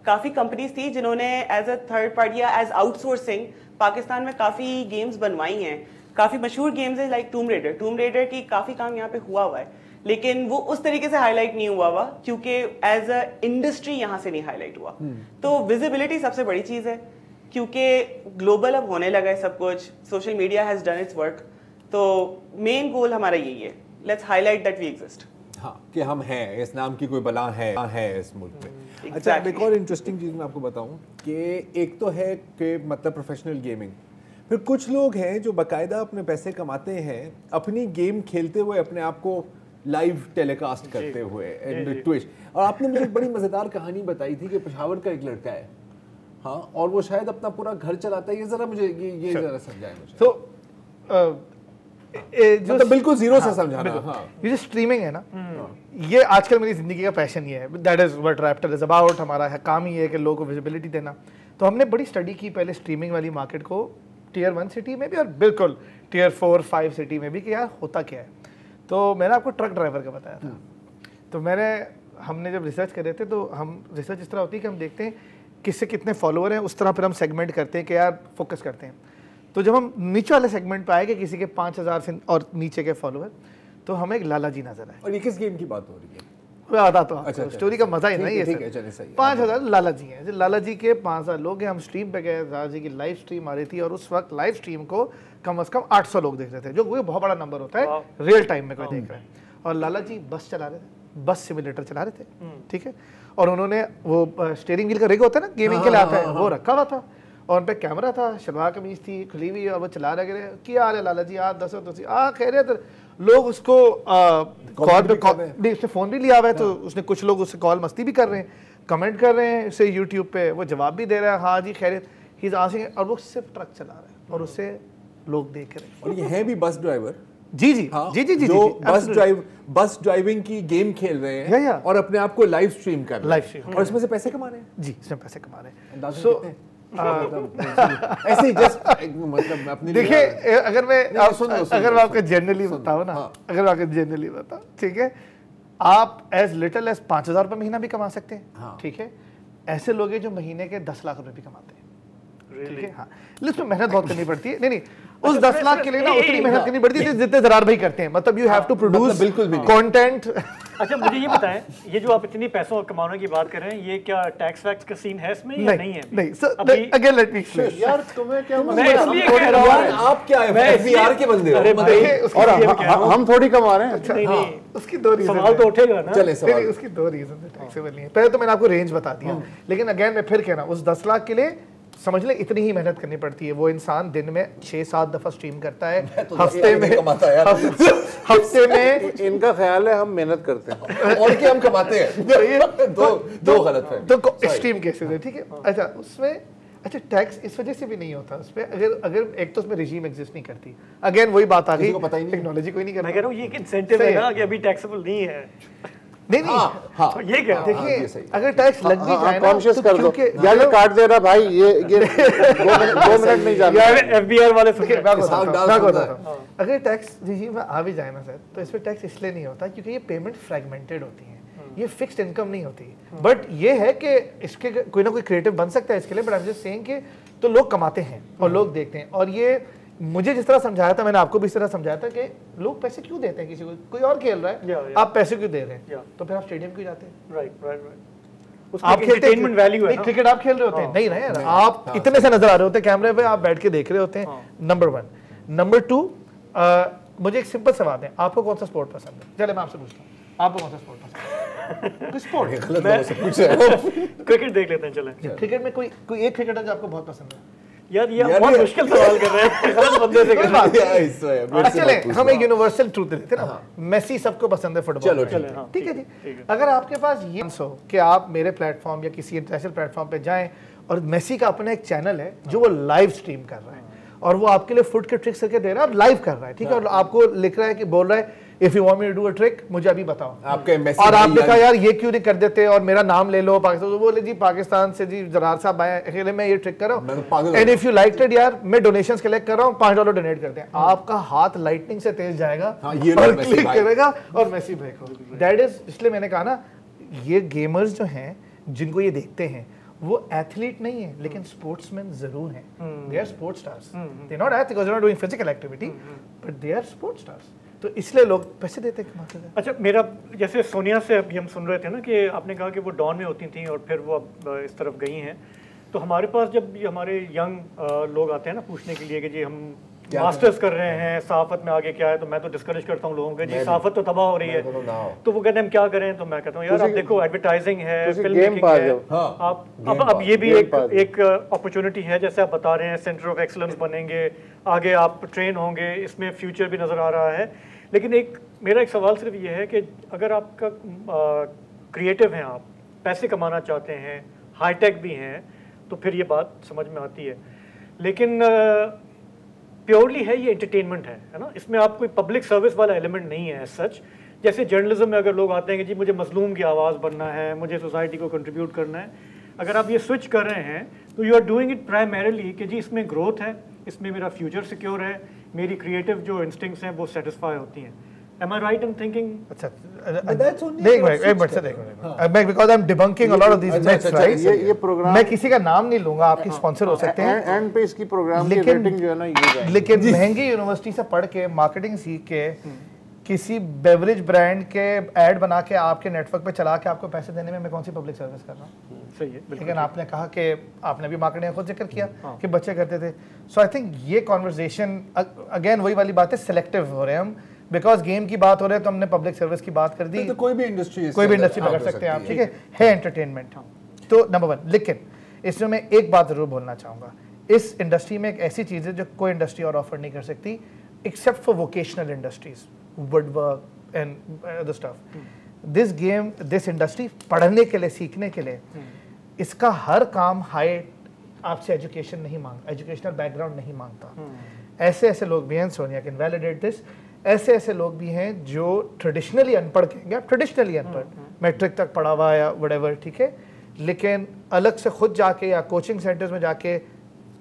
E: काफ़ी कंपनीज थी जिन्होंने एज अ थर्ड पार्टी या एज आउटसोर्सिंग पाकिस्तान में काफ़ी गेम्स बनवाई हैं, काफ़ी मशहूर गेम्स हैं लाइक टूम रेडर की काफ़ी काम यहाँ पे हुआ है, लेकिन वो उस तरीके से हाईलाइट नहीं हुआ क्योंकि एज अ इंडस्ट्री यहाँ से नहीं हाईलाइट हुआ। तो विजिबिलिटी सबसे बड़ी चीज़ है, क्योंकि ग्लोबल अब होने लगा है सब कुछ, social media has done its work. तो मेन गोल हमारा यही है, let's highlight that we exist.
A: हाँ, कि हम हैं, इस नाम की कोई बला है इस मुल्क में। अच्छा, एक और इंटरेस्टिंग चीज़ मैं आपको बताऊं कि एक तो है कि मतलब प्रोफेशनल गेमिंग, फिर कुछ लोग हैं जो बाकायदा अपने पैसे कमाते हैं अपनी गेम खेलते हुए, अपने आप को लाइव टेलीकास्ट करते हुए एंड ट्विच। और आपने मुझे एक बड़ी मज़ेदार कहानी बताई थी कि पेशावर का एक लड़का है, हाँ, और वो शायद अपना पूरा घर चलाता है। ये ज़रा मुझे ये ज़रा समझाएं मुझे।
B: तो
A: जो मतलब बिल्कुल जीरो से समझाना। हाँ,
B: ये जो स्ट्रीमिंग है ना, ये आजकल मेरी जिंदगी का पैशन ही है। That is what Raptor is about. हमारा काम ही है कि लोगों को विजिबिलिटी देना। तो हमने बड़ी स्टडी की पहले स्ट्रीमिंग वाली मार्केट को टियर 1 सिटी में भी और बिल्कुल टियर 4-5 सिटी में भी कि यार होता क्या है। तो मैंने आपको ट्रक ड्राइवर का बताया था। तो हमने जब रिसर्च कर रहे थे तो हम रिसर्च इस तरह होती है कि हम देखते हैं किससे कितने फॉलोअर हैं, उस तरह फिर हम सेगमेंट करते हैं कि यार फोकस करते हैं। तो जब हम नीचे वाले सेगमेंट पे आए कि किसी के 5000 से और नीचे के फॉलोअर, तो हमें एक लाला जी नजर आए।
A: और ये किस गेम की बात हो रही है?
B: मैं बताता हूँ। अच्छा, स्टोरी का मजा ही नहीं है। 5000 लाला जी हैं। लाला जी के 5000 लोग हैं। हम स्ट्रीम पे गए, लाला जी की लाइव स्ट्रीम आ रही थी और उस वक्त लाइव स्ट्रीम को कम से कम 800 लोग देख रहे थे, जो कोई बहुत बड़ा नंबर होता है रियल टाइम में कोई देख रहा है। और लाला जी बस चला रहे थे, बस सिमुलेटर चला रहे थे, ठीक है। और उन्होंने वो स्टीयरिंग व्हील का रिग होता है ना, गेमिंग के लिए आता है, वो रखा हुआ था और उन पे कैमरा था, शलवार कमीज थी खुली हुई और वो चला रहे क्या हाल है लाला जी, आ दस कह रहे थे लोग उसको कॉल पे उसने फ़ोन भी लिया हुआ है, तो उसने कुछ लोग उससे कॉल मस्ती भी कर रहे हैं, कमेंट कर रहे हैं इसे यूट्यूब पे, वो जवाब भी दे रहा है हाँ जी खैरियत, ही इज आस्किंग, और वो सिर्फ ट्रक चला रहा है और उसे लोग देख रहे हैं।
A: और ये है भी बस ड्राइवर।
B: जी जी
A: हाँ,
B: जी जी जी
A: जो
B: जी,
A: बस ड्राइविंग की गेम खेल रहे हैं
B: या।
A: और अपने आप को लाइव स्ट्रीम कर रहे हैं,
B: लाइव स्ट्रीम,
A: और इसमें से पैसे कमा रहे हैं।
B: जी इसमें पैसे कमा रहे हैं।
A: अंदाज़ा
B: So,
A: कितने? ऐसे ही जस्ट मतलब अपने लिए-
B: देखिए अगर मैं
A: सुन लो,
B: अगर मैं आपको जनरली बताऊं ना,
A: हाँ।
B: अगर मैं आपको जनरली बताऊं, ठीक है, आप एज लिटिल एज 5,000 रुपये महीना भी कमा सकते हैं,
A: हाँ।
B: ठीक है। ऐसे लोग हैं जो महीने के 10 लाख रुपए भी कमाते हैं, ठीक है। हाँ, लेकिन उसमें मेहनत बहुत करनी पड़ती है। नहीं उस 10 लाख के लिए ना उतनी मेहनत करनी पड़ती है जितने जरार भाई करते हैं, मतलब यू हैव टू प्रोड्यूस
A: बिल्कुल भी नहीं।
B: कंटेंट।
D: अच्छा मुझे ये बताएं, ये जो आप इतनी पैसों कमाने की बात कर रहे हैं, ये क्या टैक्स वैक्स का सीन है इसमें या नहीं है?
B: नहीं, अगेन लेट मी एक्सप्लेन।
C: यार तुम्हें क्या
D: मैं इसलिए कह रहा हूं,
A: यार आप क्या है, एफबीआर के बंदे हो।
D: अरे भाई,
B: उसकी
C: और
D: ये भी कह रहा हूं।
C: हम थोड़ी कमा रहे हैं।
D: नहीं नहीं,
B: उसकी दो रीजन
D: सवाल तो उठेगा ना।
A: चले
B: नहीं,
A: सवाल।
B: उसकी दो रीजन है टैक्सेबल नहीं है। पहले तो मैंने आपको रेंज बता दिया, लेकिन अगेन मैं फिर कह रहा हूं, उस 10 लाख के लिए समझ ले इतनी ही मेहनत करनी पड़ती है। वो इंसान दिन में 6-7 दफा स्ट्रीम करता है, हफ्ते में हफ्ते में
C: इनका ख्याल है हम मेहनत करते हैं
A: और क्या हम कमाते हैं। दो गलत है।
B: तो एक्सट्रीम केसेस है, ठीक है। अच्छा उसमें अच्छा टैक्स इस वजह से भी नहीं होता उस पे, अगर एक तो उसमें रिजीम एग्जिस्ट नहीं करती। अगेन वही बात आ गई,
A: किसी को पता ही नहीं।
B: टेक्नोलॉजी कोई नहीं
D: मैं
B: करता।
D: कह रहा हूँ ये एक इंसेंटिव है ना कि अभी टैक्सेबल नहीं है।
B: नहीं नहीं
A: हाँ,
D: तो ये क्या?
B: देखिए अगर टैक्स लग भी जाए ना
C: कॉन्शियस
B: तो
C: कर दो
B: क्योंकि
C: यार, ये काट दे रहा भाई, ये 2 मिनट नहीं जाना।
D: यार एफबीआर वाले सुन
B: देखिए,
D: रहे हैं।
B: मैं
A: हिसाब डाल
B: बताता
A: सकता
B: हूं। अगर टैक्स रिजीम में आ भी जाए ना सर, तो इस पे टैक्स इसलिए नहीं होता क्योंकि ये पेमेंट फ्रेगमेंटेड होती है, ये फिक्स्ड इनकम नहीं होती। बट ये है कि इसके कोई ना कोई क्रिएटिव बन सकता है इसके लिए, but I am just saying कि तो लोग कमाते हैं और लोग देखते हैं। और ये मुझे जिस तरह समझाया था, मैंने आपको भी इस तरह समझाया था कि लोग पैसे क्यों देते हैं किसी को, कोई और खेल रहा है, आप पैसे क्यों दे रहे हैं, तो फिर आप स्टेडियम क्यों जाते हैं?
D: राइट।
B: आप खेलते
D: एंटरटेनमेंट वैल्यू है ना।
B: क्रिकेट आप खेल रहे होते हैं, नहीं ना यार, आप इतने से नजर आ रहे होते हैं कैमरे पे, आप बैठ के देख रहे होते हैं। नंबर 1। नंबर 2, मुझे एक सिंपल सवाल है, आपको कौन सा स्पोर्ट पसंद है? चले मैं आपसे पूछता हूँ, आपको कौन सा स्पोर्ट पसंद है? स्पोर्ट
A: गलत लोगों से पूछ रहे हो।
D: क्रिकेट देख लेते हैं चलें।
B: क्रिकेट में कोई एक क्रिकेटर जो आपको बहुत पसंद है?
D: यार ये बहुत मुश्किल सवाल कर रहे हैं, गलत बंदे से कर रहे हैं।
B: चले हम एक यूनिवर्सल ट्रूथ देते हैं ना, मेसी सबको पसंद है फुटबॉल।
A: चलो
D: चलें, हाँ,
B: ठीक है जी। अगर आपके पास ये हो कि आप मेरे प्लेटफॉर्म या किसी इंटरनेशनल प्लेटफॉर्म पे जाएं और मेसी का अपना एक चैनल है जो वो लाइव स्ट्रीम कर रहा है और वो आपके लिए फुट के ट्रिक्स करके दे रहा है और लाइव कर रहा है, ठीक है, और आपको लिख रहा है कि बोल रहा है if you want me to do a trick, मुझे अभी बताओ।
A: आपके मेसी
B: और आप
A: भाई
B: लिखा यार ये क्यों नहीं कर देते और मेरा नाम ले लो पाकिस्तान, तो बोले जी पाकिस्तान से जी जरार साहब आए अकेले मैं ये ट्रिक कर रहा
A: मैं तो
B: हूँ,
A: पागल
B: and if you like it यार मैं डोनेशंस कलेक्ट कर रहा हूँ, $5 डोनेट करते हैं। आपका हाथ लाइटनिंग से तेज जाएगा
A: हाँ, ये लो
B: और
A: मेसी
B: क्लिक
A: भाई।
B: करेगा और मेसी भाई को दैट इज। इसलिए मैंने कहा ना, ये गेमर्स जो हैं जिनको ये देखते हैं वो एथलीट नहीं है लेकिन स्पोर्ट्समैन जरूर हैं। They are sports stars, they not athlete because they are not doing physical activity, but they are sports stars. तो इसलिए लोग पैसे देते हैं, कमाते हैं।
D: अच्छा मेरा जैसे सोनिया से अभी हम सुन रहे थे ना कि आपने कहा कि वो डॉन में होती थी और फिर वो अब इस तरफ गई हैं, तो हमारे पास जब ये हमारे यंग लोग आते हैं ना पूछने के लिए कि जी हम मास्टर्स कर रहे हैं सहाफत में आगे क्या है, तो मैं तो डिस्करेज करता हूँ लोगों को, जी सहाफत तो तबाह हो रही है, तो वो कहते हैं हम क्या करें, तो मैं कहता हूँ यार आप देखो एडवर्टाइजिंग है, फिल्म मेकिंग है, आप अब ये भी एक अपॉर्चुनिटी है, जैसे आप बता रहे हैं सेंटर ऑफ एक्सीलेंस बनेंगे, आगे आप ट्रेन होंगे, इसमें फ्यूचर भी नज़र आ रहा है। लेकिन मेरा एक सवाल सिर्फ ये है कि अगर आपका क्रिएटिव हैं, आप पैसे कमाना चाहते हैं, हाईटेक भी हैं, तो फिर ये बात समझ में आती है। लेकिन प्योरली है ये एंटरटेनमेंट है ना, इसमें आप कोई पब्लिक सर्विस वाला एलिमेंट नहीं है सच। जैसे जर्नलिज्म में अगर लोग आते हैं कि जी मुझे मजलूम की आवाज़ बनना है, मुझे सोसाइटी को कंट्रीब्यूट करना है, अगर आप ये स्विच कर रहे हैं तो you are doing it primarily कि जी इसमें ग्रोथ है, इसमें मेरा फ्यूचर सिक्योर है, मेरी क्रिएटिव जो इंस्टिंक्ट्स हैं वो सेटिस्फाई होती हैं। Am I right in thinking?
B: अच्छा
A: that's only
B: देख भाई एक मिनट से देख मैं because I am debunking a lot of this myths right.
C: ये प्रोग्राम
B: मैं किसी का नाम नहीं लूंगा, आपके स्पॉन्सर हो सकते हैं,
C: एंड पे इसकी प्रोग्राम की
B: लेकिन-
C: रेटिंग जो है ना ये जाएगी।
B: लेकिन महंगी यूनिवर्सिटी से पढ़ के मार्केटिंग सीख के किसी बेवरेज ब्रांड के ऐड बना के आपके नेटवर्क पे चला के आपको पैसे देने में मैं कौन सी पब्लिक सर्विस कर रहा हूँ?
D: सही है,
B: लेकिन आपने कहा कि आपने भी मार्केटिंग खुद जिक्र किया कि बच्चे करते थे। सो आई थिंक ये कॉन्वर्सेशन अगेन वही वाली बात है, सिलेक्टिव हो रहे हैं हम, बिकॉज गेम की बात हो रही है तो हमने पब्लिक सर्विस की बात कर दी।
A: तो कोई भी इंडस्ट्री
B: पकड़ सकते हैं आप, ठीक है एंटरटेनमेंट। तो नंबर 1, लेकिन इसमें मैं एक बात जरूर बोलना चाहूँगा, इस इंडस्ट्री में एक ऐसी चीज़ है जो कोई इंडस्ट्री और ऑफर नहीं कर सकती except for vocational industries, would work and other stuff. This industry पढ़ने के लिए, सीखने के लिए, इसका हर काम हाई आपसे एजुकेशन नहीं मांगता, एजुकेशनल बैकग्राउंड नहीं मांगता। ऐसे ऐसे लोग भी हैं, सोनिया कैन वैलिडेट दिस, ऐसे ऐसे लोग भी हैं जो ट्रेडिशनली अनपढ़ कहेंगे आप, ट्रेडिशनली अनपढ़, मैट्रिक तक पढ़ा हुआ या व्हाटएवर, ठीक है, लेकिन अलग से खुद जाके या कोचिंग सेंटर्स में जाके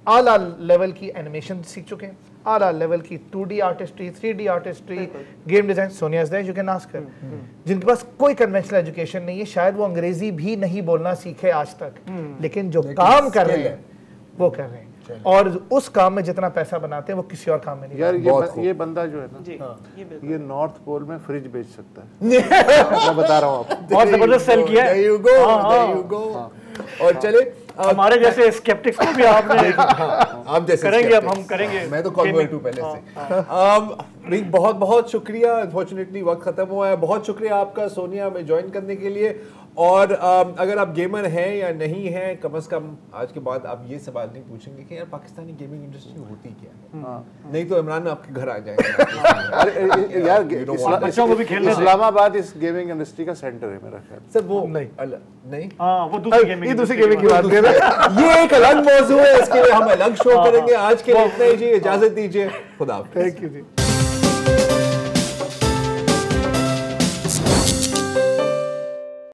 B: आला लेवल की एनिमेशन सीख चुके हैं, आला लेवल की 2D artistry, 3D artistry, game design. Sonia is there, you can ask her. जिनके पास कोई कन्वेंशनल एजुकेशन नहीं है, शायद वो अंग्रेजी भी नहीं बोलना सीखे आज तक, लेकिन जो काम कर रहे हैं वो कर रहे हैं, और उस काम में जितना पैसा बनाते हैं वो किसी और काम में नहीं।
C: यार ये बंदा जो है ना, ये नॉर्थ पोल में फ्रिज बेच सकता है। मैं बता रहा हूँ आपको,
D: बहुत जबरदस्त सेल किया है।
A: There you go, there you go। और चले
D: हमारे जैसे स्केप्टिक्स को भी आपने
A: आप जैसे
D: करेंगे, अब हम करेंगे।
A: मैं तो कॉन्वर्ट हूँ पहले से। बहुत बहुत शुक्रिया, अनफॉर्चुनेटली वक्त खत्म हुआ है। बहुत शुक्रिया आपका सोनिया में ज्वाइन करने के लिए। और अगर आप गेमर हैं या नहीं हैं, कम से कम आज के बाद आप ये सवाल नहीं पूछेंगे कि यार पाकिस्तानी गेमिंग इंडस्ट्री होती क्या है, नहीं तो इमरान आपके घर आ जाएंगे।
C: यार
D: बच्चों को भी खेलने
C: इस्लामाबाद इस गेमिंग इंडस्ट्री का सेंटर है मेरा ख्याल।
A: सर वो नहीं,
D: वो दूसरी गेमिंग
B: की बात कर रहे हैं।
A: ये एक अलग मौजूद है, इसके लिए हम अलग शो करेंगे। आज के लिए इतना ही जी, इजाजत दीजिए, खुदा हाफिज़।
B: Thank you ji.